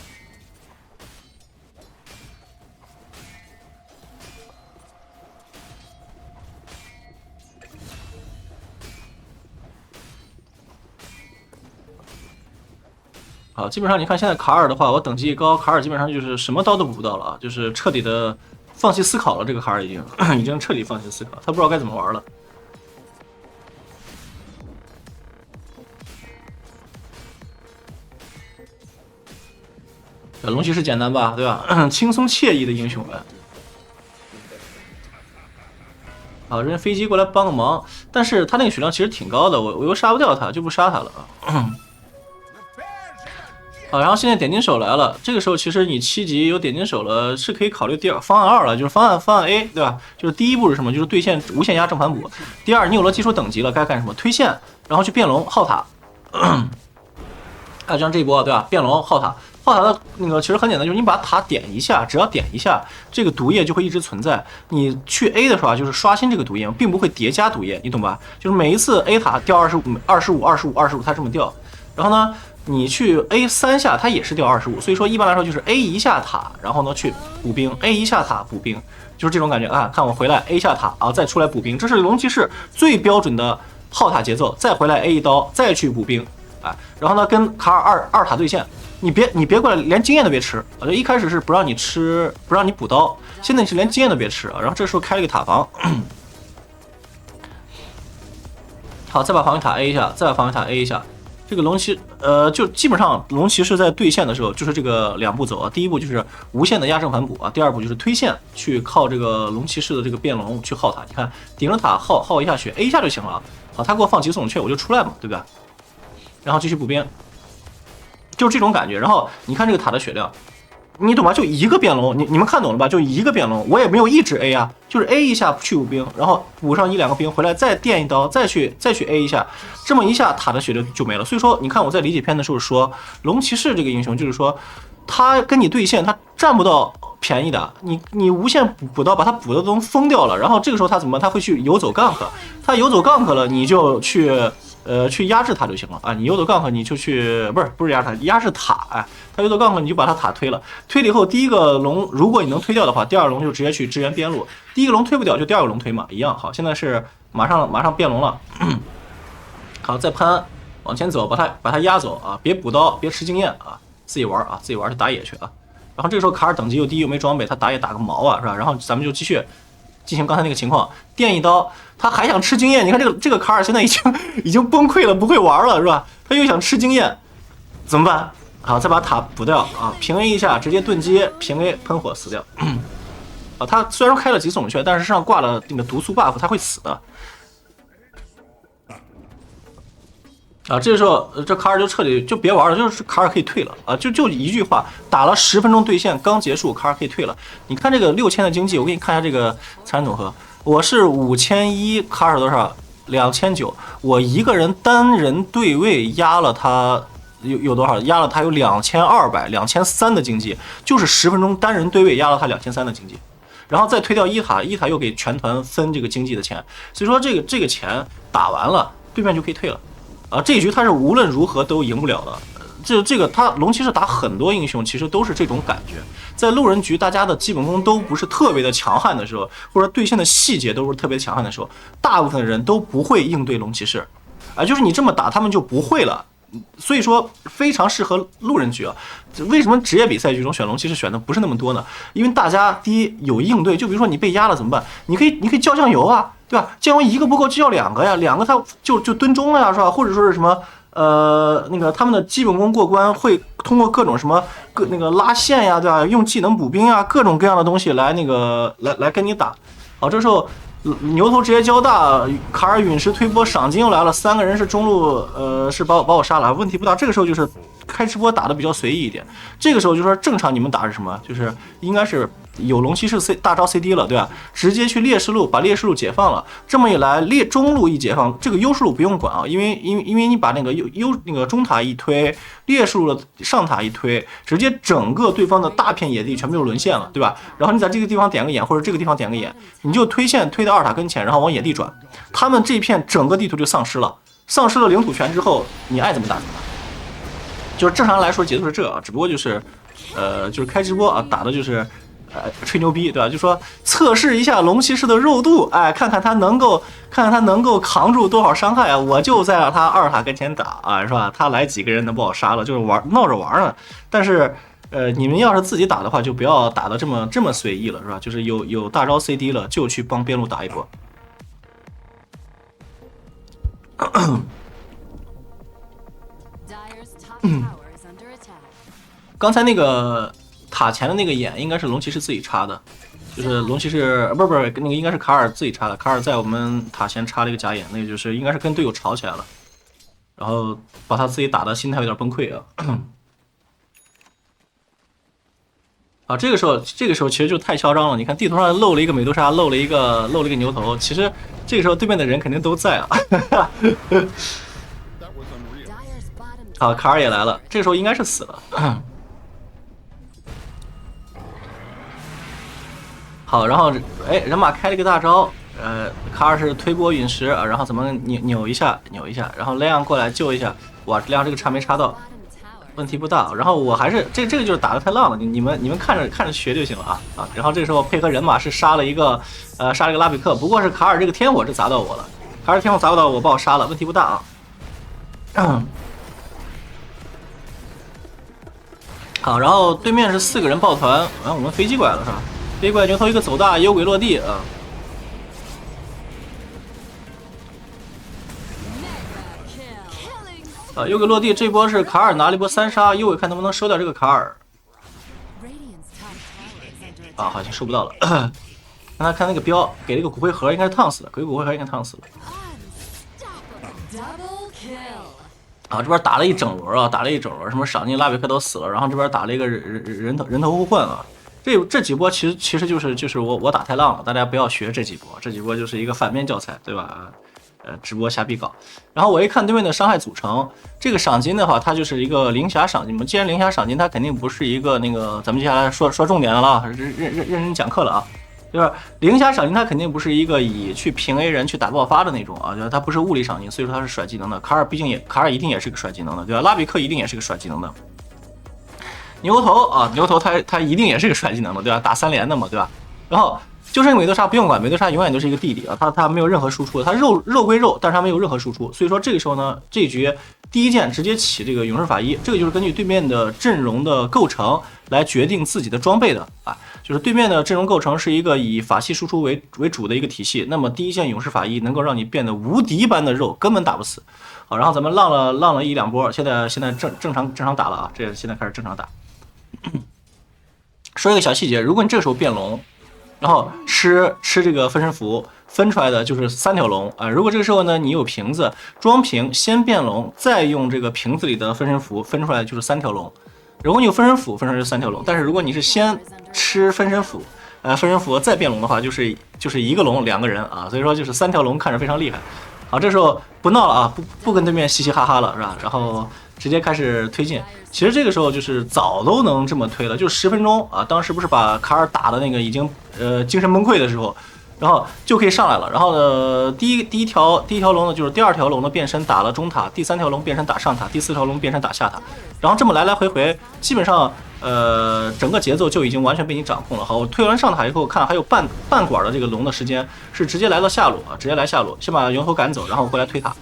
好，基本上你看现在卡尔的话，我等级一高，卡尔基本上就是什么刀都补不到了啊，就是彻底的放弃思考了。这个卡尔已经彻底放弃思考，他不知道该怎么玩了。龙骑士简单吧，对吧？轻松惬意的英雄们。好，人飞机过来帮个忙，但是他那个血量其实挺高的，我又杀不掉他，就不杀他了啊。好，然后现在点金手来了，这个时候其实你7级有点金手了，是可以考虑方案2了，就是方案 A， 对吧？就是第一步是什么？就是对线无限压正反补。第二，你有了基础等级了，该干什么？推线，然后去变龙耗塔。就像这一波，对吧？变龙耗塔。耗塔的那个其实很简单，就是你把塔点一下，只要点一下，这个毒液就会一直存在。你去 A 的时候啊，就是刷新这个毒液，并不会叠加毒液，你懂吧？就是每一次 A 塔掉25，它这么掉。然后呢，你去 A 3下，它也是掉25。所以说一般来说就是 A 一下塔，然后呢去补兵 ，A 一下塔补兵，就是这种感觉啊。看我回来 A 下塔啊，再出来补兵，这是龙骑士最标准的耗塔节奏。再回来 A 一刀，再去补兵啊。然后呢，跟卡尔二塔对线。你别过来，连经验都别吃啊！就一开始是不让你吃，不让你补刀，现在你是连经验都别吃啊！然后这时候开了一个塔防，好，再把防御塔 A 一下，再把防御塔 A 一下。这个龙骑，就基本上龙骑士在对线的时候，就是这个2步走啊。第一步就是无限的压胜反哺啊，第二步就是推线去靠这个龙骑士的这个变龙去耗塔。你看顶着塔耗一下血 A 一下就行了啊。好，他给我放极速冷却，我就出来嘛，对吧？然后继续补兵，就是这种感觉。然后你看这个塔的血量。你懂吧？就一个变龙，你们看懂了吧？就一个变龙，我也没有一直 A 啊，就是 A 一下去补兵，然后补上1、2个兵回来，再电一刀，再去 A 一下，这么一下塔的血就没了。所以说，你看我在理解篇的时候说，龙骑士这个英雄就是说，他跟你对线，他占不到便宜的，你无限补刀把他补的都疯掉了，然后这个时候他怎么办？他会去游走 gank， 他游走 gank 了，你就去压制他就行了啊！你游走 gank 你就去不是压制他，压制塔哎，他游走 gank 你就把他塔推了，推了以后第一个龙如果你能推掉的话，第二个龙就直接去支援边路，第一个龙推不掉就第二个龙推嘛，一样好。现在是马上变龙了，好再攀往前走，把他压走啊！别补刀，别吃经验啊！自己玩啊，自己玩去打野去啊！然后这个时候卡尔等级又低又没装备，他打野打个毛啊是吧？然后咱们就继续进行刚才那个情况，电一刀。他还想吃经验，你看这个卡尔现在已经崩溃了，不会玩了是吧？他又想吃经验，怎么办？好，再把塔补掉啊，平 A 一下，直接盾接，平 A 喷火死掉。啊，他虽然说开了极速冷却，但是身上挂了那个毒素 buff， 他会死的。啊，这个时候这卡尔就彻底就别玩了，就是卡尔可以退了啊，就一句话，打了10分钟对线刚结束，卡尔可以退了。你看这个6000的经济，我给你看一下这个残总和。我是5100，卡尔多少？2900，我一个人单人对位压了他有多少？压了他有2200、2300的经济，就是10分钟单人对位压了他2300的经济，然后再推掉一塔又给全团分这个经济的钱，所以说这个钱打完了，对面就可以退了啊。这一局他是无论如何都赢不了的。这个他龙骑士打很多英雄其实都是这种感觉，在路人局大家的基本功都不是特别的强悍的时候，或者对线的细节都不是特别强悍的时候，大部分人都不会应对龙骑士，啊，就是你这么打他们就不会了。所以说非常适合路人局啊。为什么职业比赛局中选龙骑士选的不是那么多呢？因为大家第一有应对，就比如说你被压了怎么办？你可以叫酱油啊，对吧？酱油一个不够就叫2个呀，2个他就蹲中了呀，是吧？或者说是什么？那个他们的基本功过关会通过各种什么那个拉线呀，对吧？用技能补兵呀，各种各样的东西来来跟你打。好，这时候牛头直接交大，卡尔陨石推波，赏金又来了，3个人是中路，是把我杀了，问题不大。这个时候就是开直播打的比较随意一点，这个时候就说正常你们打是什么？就是应该是有龙骑士大招 CD 了，对吧？直接去劣势路把劣势路解放了，这么一来中路一解放，这个优势路不用管啊，因为你把那个那个中塔一推，劣势路的上塔一推，直接整个对方的大片野地全部就沦陷了，对吧？然后你在这个地方点个眼，或者这个地方点个眼，你就推线推到2塔跟前，然后往野地转，他们这片整个地图就丧失了领土权之后，你爱怎么打怎么打。就是正常来说节奏是这啊，只不过就是就是开直播啊，打的就是吹牛逼，对吧？就说测试一下龙骑士的肉度，哎，看看他能够扛住多少伤害啊！我就在他2塔跟前打啊，是吧？他来几个人能把我杀了，就是闹着玩呢。但是你们要是自己打的话，就不要打的这么随意了，是吧？就是有大招 CD 了，就去帮边路打一波。刚才那个塔前的那个眼应该是龙骑士自己插的，就是龙骑士不是那个应该是卡尔自己插的，卡尔在我们塔前插了一个假眼，那个就是应该是跟队友吵起来了，然后把他自己打的心态有点崩溃啊。啊，这个时候其实就太嚣张了，你看地图上漏了一个美杜莎，漏了一个牛头，其实这个时候对面的人肯定都在啊。好，卡尔也来了，这个时候应该是死了。好，然后人马开了一个大招，卡尔是推波陨石，然后怎么扭一下，然后莱昂过来救一下，哇，莱昂这个插没插到，问题不大。然后我还是这个就是打得太浪了，你们看着学就行了啊。然后这个时候配合人马是杀了一个拉比克，不过是卡尔这个天火是砸到我了，卡尔天火砸不到我，把我杀了，问题不大啊。好，然后对面是4个人抱团，然后我们飞机过来了是吧？飞机过来牛头一个走大，幽鬼落地啊。幽鬼落地，这波是卡尔拿了一波3杀，幽鬼看能不能收掉这个卡尔。 Radiant's top tower is under attack. 啊，好像收不到了。让他看那个标，给了个骨灰盒，应该是烫死了，给个骨灰盒应该烫死了。 Unstoppable. Double kill. 啊，这边打了一整轮啊，打了一整轮，什么赏金、拉比克都死了，然后这边打了一个人头互换啊。这几波其实就是我打太浪了，大家不要学这几波，这几波就是一个反面教材，对吧？直播瞎逼搞。然后我一看对面的伤害组成，这个赏金的话，它就是一个灵霞赏金嘛。既然灵霞赏金，它肯定不是一个那个，咱们接下来说重点的了，认真讲课了啊。就是灵霞赏金，它肯定不是一个以去平 A 人去打爆发的那种啊，它不是物理赏金，所以说它是甩技能的。卡尔一定也是个甩技能的，对吧？拉比克一定也是个甩技能的。牛头啊，牛头他一定也是个甩技能的，对吧？打3连的嘛，对吧？然后就剩美杜莎不用管，美杜莎永远都是一个弟弟啊，他没有任何输出，他肉归肉，但是他没有任何输出，所以说这个时候呢，这一局第一件直接起这个勇士法医，这个就是根据对面的阵容的构成来决定自己的装备的啊，就是对面的阵容构成是一个以法系输出为主的一个体系，那么第一件勇士法医能够让你变得无敌般的肉，根本打不死。好，然后咱们浪了1-2波，现在正常打了啊，这现在开始正常打。说一个小细节，如果你这个时候变龙，然后吃这个分身符分出来的就是3条龙啊。如果这个时候呢你有瓶子装瓶，先变龙，再用这个瓶子里的分身符分出来就是3条龙。如果你有分身符分出来就3条龙，但是如果你是先吃分身符，分身符再变龙的话，就是一个龙2个人啊，所以说就是3条龙看着非常厉害。好，这时候不闹了啊，不跟对面嘻嘻哈哈了是吧？然后直接开始推进。其实这个时候就是早都能这么推了，就10分钟啊，当时不是把卡尔打的那个已经精神崩溃的时候，然后就可以上来了。然后呢，第一条龙呢就是第2条龙的变身打了中塔，第3条龙变身打上塔，第4条龙变身打下塔，然后这么来回，基本上整个节奏就已经完全被你掌控了。好，我推完上塔以后，看还有半管的这个龙的时间是直接来到下路啊，直接来下路，先把牛头赶走，然后回来推塔。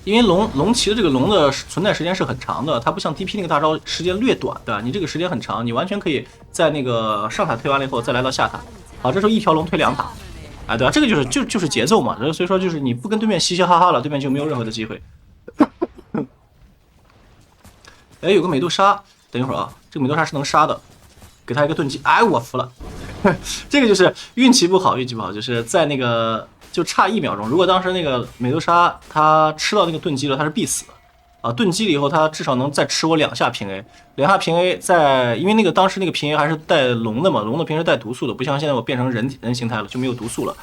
因为龙骑的这个龙的存在时间是很长的，它不像 DP 那个大招时间略短，对吧？你这个时间很长，你完全可以在那个上塔推完了以后再来到下塔。好，这时候1条龙推2塔，哎，对吧？这个就是节奏嘛，所以说就是你不跟对面嘻嘻哈哈了，对面就没有任何的机会。哎，有个美杜莎，等一会儿啊，这个美杜莎是能杀的，给他一个盾击，哎，我服了。这个就是运气不好，就是在那个。就差1秒钟，如果当时那个美杜莎她吃到那个盾击了，她是必死的啊！盾击了以后，她至少能再吃我2下平 A，2下平 A 因为那个当时那个平 A 还是带龙的嘛，龙的平时带毒素的，不像现在我变成人形态了就没有毒素了。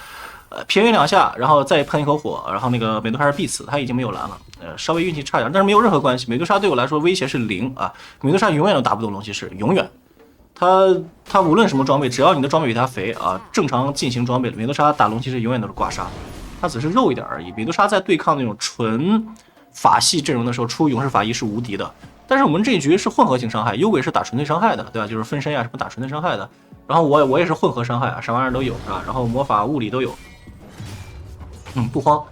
平 A 2下，然后再喷一口火，然后那个美杜莎是必死，她已经没有蓝了，稍微运气差点，但是没有任何关系。美杜莎对我来说威胁是0啊，美杜莎永远都打不动龙骑士，永远。他无论什么装备，只要你的装备比他肥啊，正常进行装备，美杜莎打龙骑士永远都是挂杀，他只是肉一点而已。美杜莎在对抗那种纯法系阵容的时候，出勇士法医是无敌的。但是我们这一局是混合性伤害，幽鬼是打纯粹伤害的，对吧？就是分身呀什么打纯粹伤害的。然后我也是混合伤害啊，啥玩意儿都有是吧？然后魔法物理都有，不慌。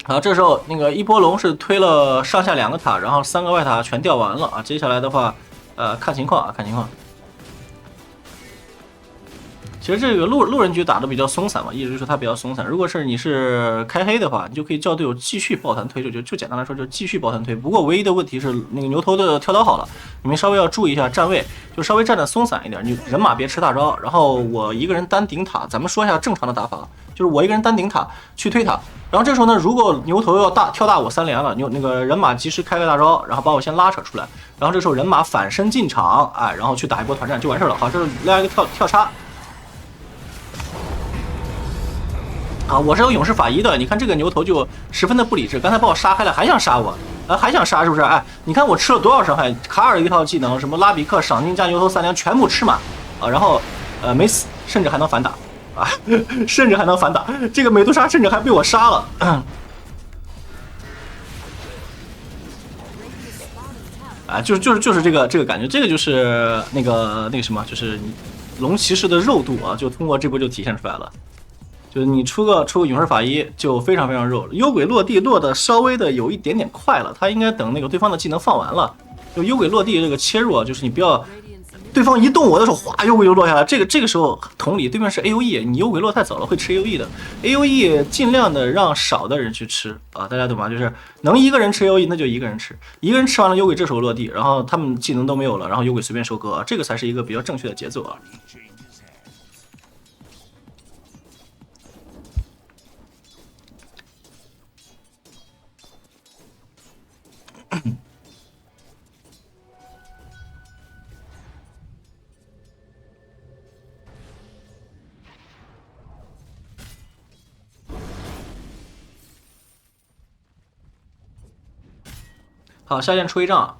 好，这时候那个一波龙是推了上下2个塔，然后3个外塔全掉完了啊。接下来的话，看情况啊，看情况。其实这个路人局打的比较松散嘛，意思就是它比较松散。如果是你是开黑的话，你就可以叫队友继续抱团推，就简单来说就是继续抱团推。不过唯一的问题是那个牛头的跳刀好了，你们稍微要注意一下站位，就稍微站得松散一点，你人马别吃大招。然后我一个人单顶塔，咱们说一下正常的打法，就是我一个人单顶塔去推塔。然后这时候呢，如果牛头要跳大我3连了，那个人马及时开个大招，然后把我先拉扯出来。然后这时候人马反身进场，哎，然后去打一波团战就完事了。好，这是来一个跳插。啊，我是有勇士法医的，你看这个牛头就十分的不理智，刚才把我杀开了，还想杀我，还想杀是不是？哎，你看我吃了多少伤害？卡尔一套技能，什么拉比克、赏金加牛头3连全部吃满啊，然后没死，甚至还能反打啊，甚至还能反打，这个美杜莎甚至还被我杀了。啊，就是这个感觉，这个就是那个什么，就是龙骑士的肉度啊，就通过这波就体现出来了。就是你出个勇士法医就非常肉了，幽鬼落地落的稍微的有一点点快了，他应该等那个对方的技能放完了，就幽鬼落地这个切入啊，就是你不要 Radiant's middle 对方一动我的时候，哗，幽鬼就落下来。这个时候同理，对面是 AOE， 你幽鬼落太早了会吃 AOE 的。AOE 尽量的让少的人去吃啊，大家懂吗？就是能一个人吃 AOE， 那就一个人吃，一个人吃完了幽鬼这时候落地，然后他们技能都没有了，然后幽鬼随便收割啊，这个才是一个比较正确的节奏啊。好，下线出一仗，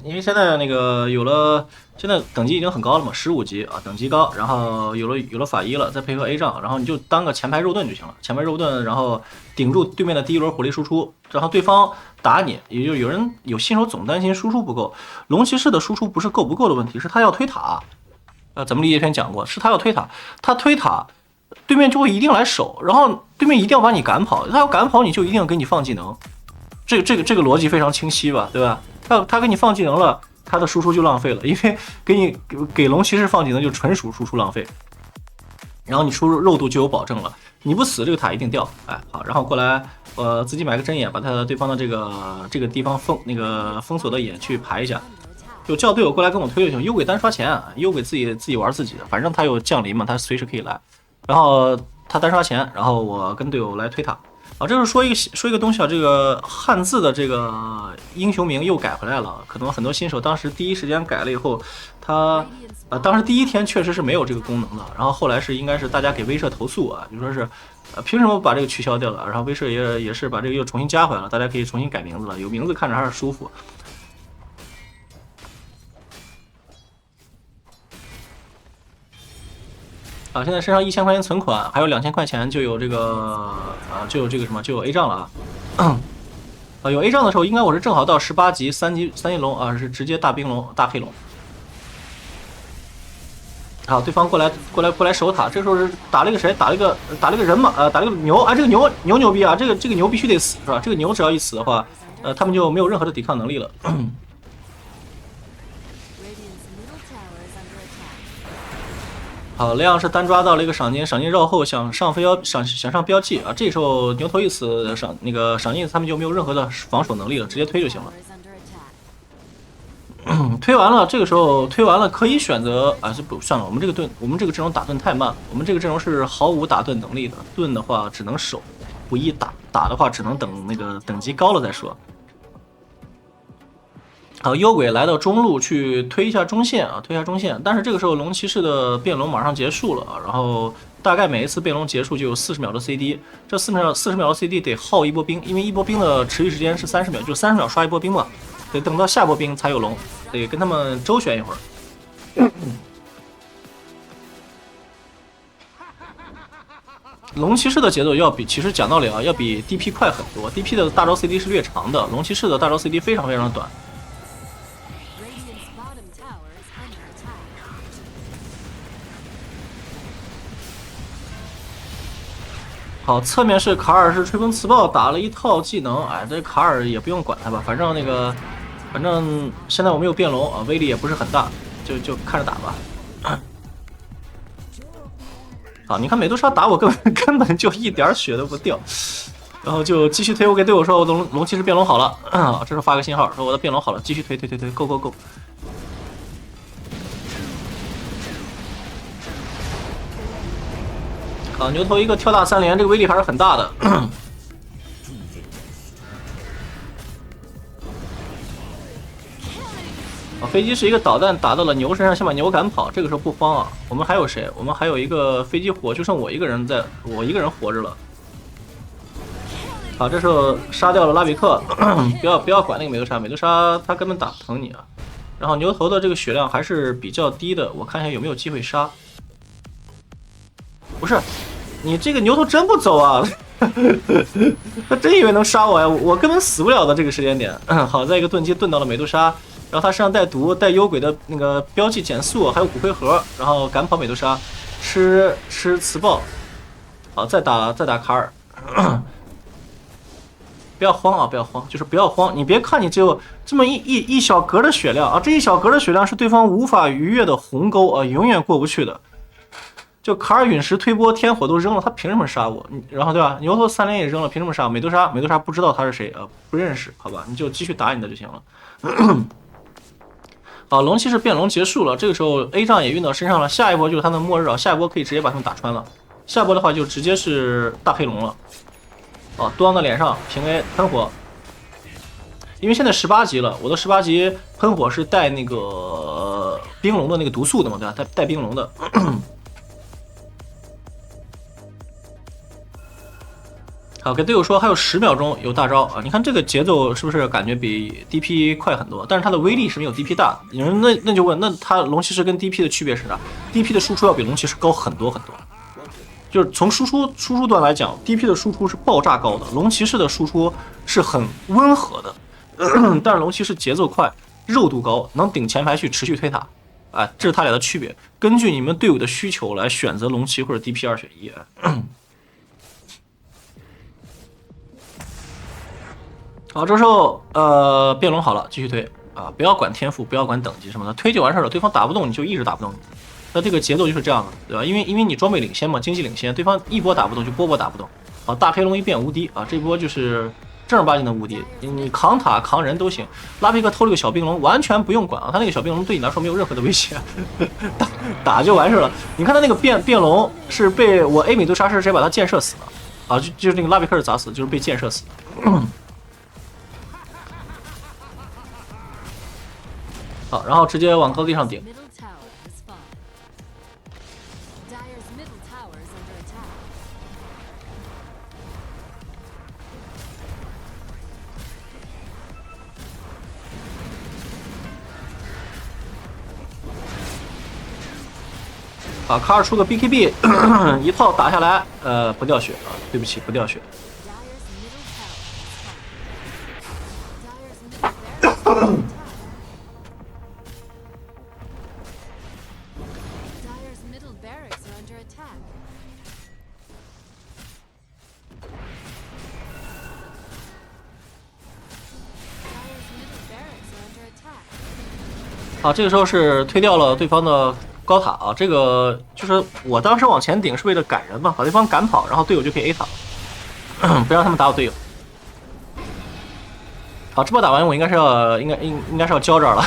因为现在那个有了，现在等级已经很高了嘛，15级啊，等级高，然后有了法医了，再配合 A 仗，然后你就当个前排肉盾就行了，前排肉盾，然后顶住对面的第一轮火力输出，然后对方打你，也就有人有新手总担心输出不够，龙骑士的输出不是够不够的问题，是他要推塔，咱们历届篇讲过，是他要推塔，他推塔。对面就会一定来守，然后对面一定要把你赶跑，他要赶跑你就一定要给你放技能，这个逻辑非常清晰吧，对吧？他给你放技能了，他的输出就浪费了，因为给龙骑士放技能就纯属输出浪费，然后你出肉度就有保证了，你不死这个塔一定掉，哎好，然后过来自己买个针眼，把他对方的这个地方封锁的眼去排一下，就叫队友过来跟我推就行。幽鬼单刷钱，幽鬼自己玩自己的，反正他有降临嘛，他随时可以来，然后他单刷钱，然后我跟队友来推塔。啊，这是说一个东西啊，这个汉字的这个英雄名又改回来了，可能很多新手当时第一时间改了以后，他当时第一天确实是没有这个功能的，然后后来应该是大家给威社投诉啊，就说是凭什么把这个取消掉了，然后威社也是把这个又重新加回来了，大家可以重新改名字了，有名字看着还是舒服。啊，现在身上1000块钱存款，还有2000块钱就有这个就有什么，就有 A 仗了啊。有 A 仗的时候，应该我是正好到18级3级龙啊，是直接大冰龙大黑龙。好，对方过来守塔，这时候是打了一个谁？打了一个人嘛，打了一个牛啊，这个牛逼啊，这个牛必须得死是吧？这个牛只要一死的话，他们就没有任何的抵抗能力了。好，雷昂是单抓到了一个赏金绕后想上标记啊，这时候牛头一死赏金他们就没有任何的防守能力了，直接推就行了。推完了，这个时候推完了可以选择啊，不算了，我们这个阵容打盾太慢，我们这个阵容是毫无打盾能力的，盾的话只能守，不宜打的话只能等那个等级高了再说。好，幽鬼来到中路去推一下中线啊，推一下中线。但是这个时候龙骑士的变龙马上结束了，然后大概每一次变龙结束就有40秒的 CD， 这40秒的 CD 得耗一波兵，因为一波兵的持续时间是30秒，就30秒刷一波兵嘛，得等到下波兵才有龙，得跟他们周旋一会儿。龙骑士的节奏其实讲道理啊，要比 DP 快很多。DP 的大招 CD 是略长的，龙骑士的大招 CD 非常非常短。好，侧面是卡尔是吹风磁暴打了一套技能，哎，这卡尔也不用管他吧，反正现在我没有变龙啊，威力也不是很大，就看着打吧。好，你看美杜莎打我根本就一点血都不掉，然后就继续推，我给队友说我龙骑士变龙好了，这时候发个信号说我的变龙好了，继续推 ，go。好，牛头一个跳大3连，这个威力还是很大的。飞机是一个导弹打到了牛身上，先把牛赶跑。这个时候不慌啊，我们还有谁？我们还有一个飞机火，就剩我一个人活着了。好，这时候杀掉了拉比克，不要管那个美杜莎他根本打不疼你啊。然后牛头的这个血量还是比较低的，我看一下有没有机会杀。不是，你这个牛头真不走啊！他真以为能杀我呀？我根本死不了的这个时间点。好在一个盾击盾到了美杜莎，然后他身上带毒带幽鬼的那个标记减速，还有骨灰盒，然后赶跑美杜莎，吃磁暴。好，再打卡尔。不要慌啊，不要慌，就是不要慌。你别看你只有这么一小格的血量啊，这一小格的血量是对方无法逾越的鸿沟啊，永远过不去的。就卡尔陨石推波天火都扔了，他凭什么杀我？然后对吧？牛头3连也扔了，凭什么杀我？美杜莎不知道他是谁啊，不认识，好吧？你就继续打你的就行了。好，龙骑士变龙结束了，这个时候 A 杖也运到身上了，下一波就是他的末日啊，下一波可以直接把他们打穿了。下一波的话就直接是大黑龙了。啊，端到脸上平 A 喷火。因为现在18级了，我的18级喷火是带那个冰龙的那个毒素的嘛，对吧？带冰龙的。好，给队友说还有10秒钟有大招啊！你看这个节奏是不是感觉比 DP 快很多？但是它的威力是没有 DP 大的。有人那就问，那它龙骑士跟 DP 的区别是啥？DP 的输出要比龙骑士高很多很多。就是从输出端来讲 ，DP 的输出是爆炸高的，龙骑士的输出是很温和的，但是龙骑士节奏快，肉度高，能顶前排去持续推塔。啊，这是他俩的区别。根据你们队伍的需求来选择龙骑或者 DP 2选1。好，这时候变龙好了，继续推啊！不要管天赋，不要管等级什么的，推就完事了。对方打不动你就一直打不动你，那这个节奏就是这样的，对吧？因为你装备领先嘛，经济领先，对方一波打不动就波打不动。啊，大黑龙一变无敌啊，这波就是正儿八经的无敌，你扛塔扛人都行。拉皮克偷了个小冰龙，完全不用管啊，他那个小冰龙对你来说没有任何的威胁，打就完事了。你看他那个变龙是被我 A 美杜莎是直接把他箭射死了啊，就是那个拉皮克是咋死，就是被箭射死的。好，然后直接往高地上顶。好，卡尔出个 BKB， 一套打下来，不掉血啊，对不起，不掉血。好，这个时候是推掉了对方的高塔啊，这个就是我当时往前顶是为了赶人嘛，把对方赶跑，然后队友就可以 A 塔了，不让他们打我队友。好，这波打完我应该是要交这儿了。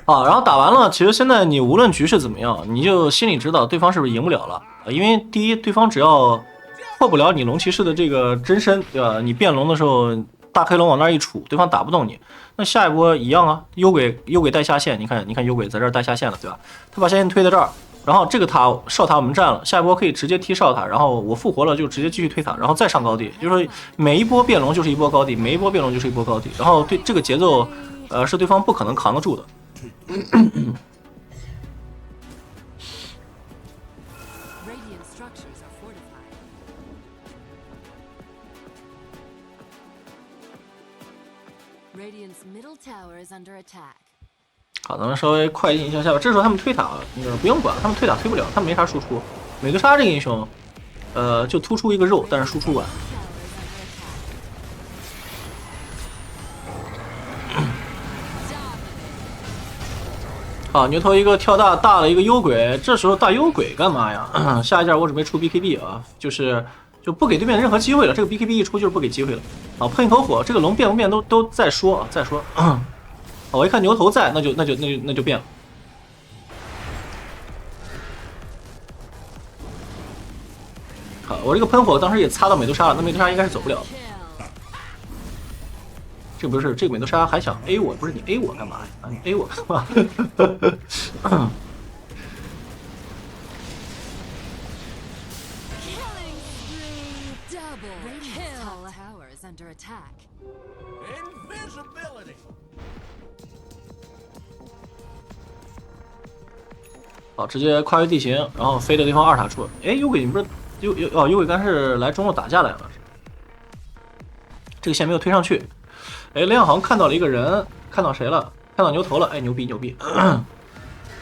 好，然后打完了，其实现在你无论局势怎么样，你就心里知道对方是不是赢不了了，因为第一，对方只要破不了你龙骑士的这个真身，对吧？你变龙的时候。大黑龙往那儿一杵，对方打不动你，那下一波一样啊。幽鬼带下线，你看幽鬼在这儿带下线了，对吧？他把下线推到这儿，然后这个塔哨塔我们占了，下一波可以直接踢哨塔，然后我复活了就直接继续推塔，然后再上高地，就是说每一波变龙就是一波高地，每一波变龙就是一波高地，然后对这个节奏，是对方不可能扛得住的。好，咱们稍微快进一下下吧。这时候他们推塔，不用管，他们推塔推不了，他们没啥输出。美杜莎这个英雄，就突出一个肉，但是输出晚。好，牛头一个跳大了一个幽鬼，这时候大幽鬼干嘛呀？下一件我准备出 BKB 啊，就不给对面任何机会了。这个 BKB 一出就是不给机会了。好，喷一头火，这个龙变不变都再说啊，再说。我一看牛头在，那就变了。好，我这个喷火当时也擦到美杜莎了，那美杜莎应该是走不了的。这不是这个美杜莎还想 A 我，不是你 A 我干嘛呀？你 A 我干嘛？好，直接跨越地形，然后飞到对方2塔处。哎，幽鬼，你不是幽鬼刚是来中路打架来了？这个线没有推上去。哎，雷阳好像看到了一个人，看到谁了？看到牛头了。哎，牛逼牛逼！啊，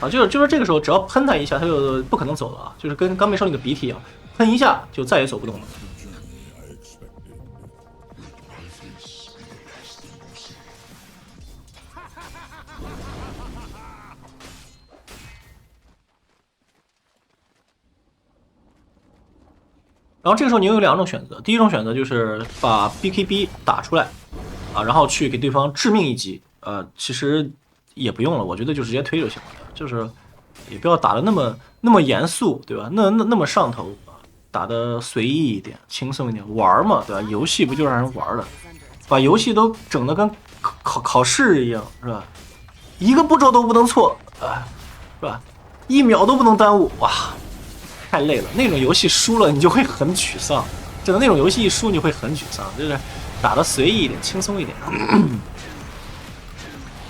就是这个时候，只要喷他一下，他就不可能走了啊，就是跟刚没收你的鼻涕一样，喷一下就再也走不动了。然后这个时候你有两种选择，第一种选择就是把 BKB 打出来啊，然后去给对方致命一击。其实也不用了，我觉得就直接推就行了，就是也不要打的那么严肃，对吧？那么上头，打的随意一点，轻松一点，玩嘛，对吧？游戏不就让人玩的，把游戏都整的跟考试一样，是吧？一个步骤都不能错，是吧？1秒都不能耽误，哇！太累了，那种游戏输了你就会很沮丧，真的那种游戏一输你就会很沮丧，就是打的随意一点，轻松一点。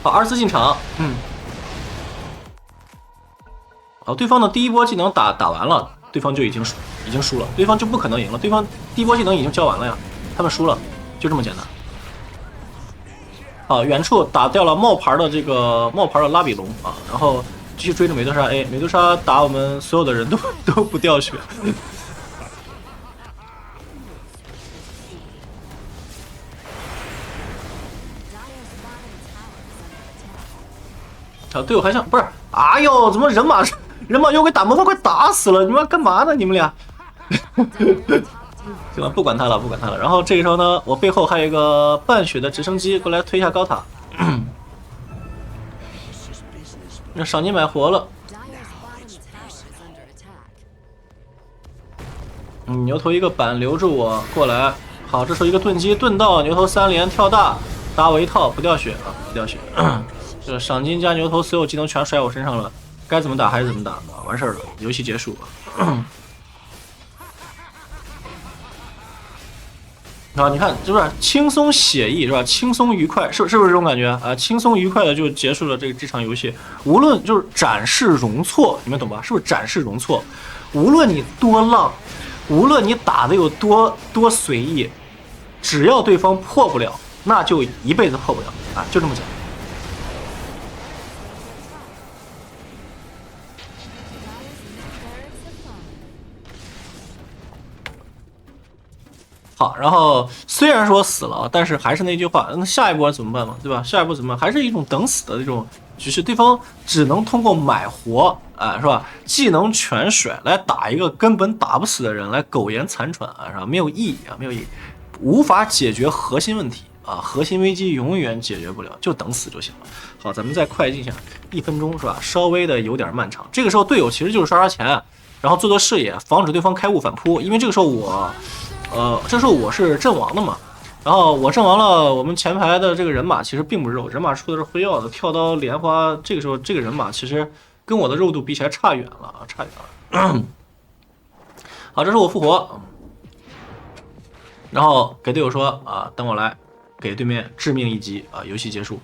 好，24进场，好，对方的第一波技能打完了，对方就已经输了，对方就不可能赢了，对方第一波技能已经交完了呀，他们输了，就这么简单。好，远处打掉了冒牌的拉比龙啊，然后继续追着美杜莎 A， 美杜莎打我们所有的人都不掉血。啊，队友还想不是？哎呦，怎么人马又给打魔方快打死了？你们干嘛呢？你们俩？行了，不管他了。然后这个时候呢，我背后还有一个半血的直升机过来推一下高塔。那赏金买活了。牛头一个板留住我过来。好，这时候一个盾击盾到牛头3连跳大，打我一套不掉血啊，不掉血。这赏金加牛头所有技能全甩我身上了，该怎么打还是怎么打，完事儿了，游戏结束。啊，你看是不是轻松写意是吧？轻松愉快，是不是这种感觉啊？轻松愉快的就结束了这场游戏。无论就是展示容错，你们懂吧？是不是展示容错？无论你多浪，无论你打的有多随意，只要对方破不了，那就一辈子破不了啊，就这么简单。好，然后虽然说死了，但是还是那句话，那下一波怎么办嘛，对吧？下一波怎么办？还是一种等死的这种局势，对方只能通过买活，是吧？技能全甩来打一个根本打不死的人，来苟延残喘是吧？没有意义啊，没有意义，无法解决核心问题啊，核心危机永远解决不了，就等死就行了。好，咱们再快进一下，1分钟是吧？稍微的有点漫长。这个时候队友其实就是刷钱，然后做视野，防止对方开雾反扑，因为这个时候这时候我是阵亡的嘛，然后我阵亡了，我们前排的这个人马其实并不肉，人马出的是灰曜的跳刀莲花，这个时候这个人马其实跟我的肉度比起来差远了。好，这是我复活，然后给队友说啊，等我来，给对面致命一击啊，游戏结束。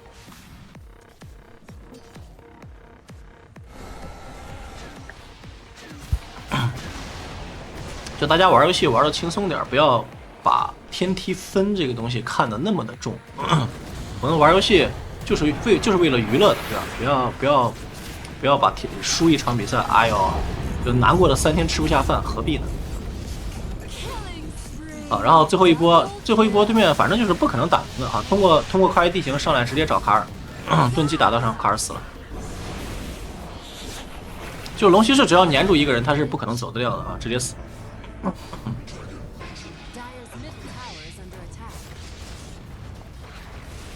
就大家玩游戏玩的轻松点，不要把天梯分这个东西看得那么的重。我们玩游戏就是为了娱乐的，对吧？不要把输一场比赛，哎呦，就难过的3天吃不下饭，何必呢？好，然后最后一波对面反正就是不可能打赢的哈，通过跨越地形上来直接找卡尔，盾击打到上，卡尔死了。就龙骑士只要粘住一个人，他是不可能走得了的啊，直接死。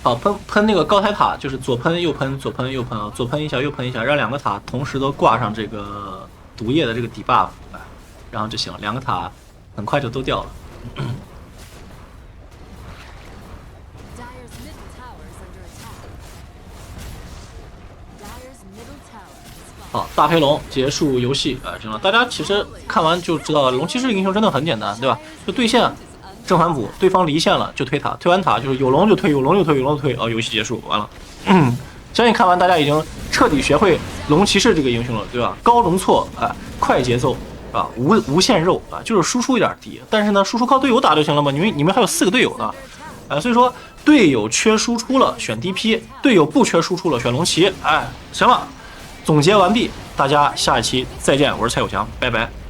好，喷那个高台塔，就是左喷右喷，左喷右喷啊，左喷一下右喷一下，让2个塔同时都挂上这个毒液的这个 debuff， 然后就行了，2个塔很快就都掉了。好，大黑龙结束游戏行了，大家其实看完就知道了，龙骑士英雄真的很简单，对吧？就对线正反补，对方离线了就推塔，推完塔就是有龙就推，有龙就推，有龙就推，游戏结束完了。相信看完大家已经彻底学会龙骑士这个英雄了，对吧？高容错快节奏啊，无限肉啊，就是输出有点低，但是呢，输出靠队友打就行了嘛，你们还有4个队友呢，所以说队友缺输出了选 DP， 队友不缺输出了选龙骑，行了。总结完毕，大家下一期再见，我是蔡有强，拜拜。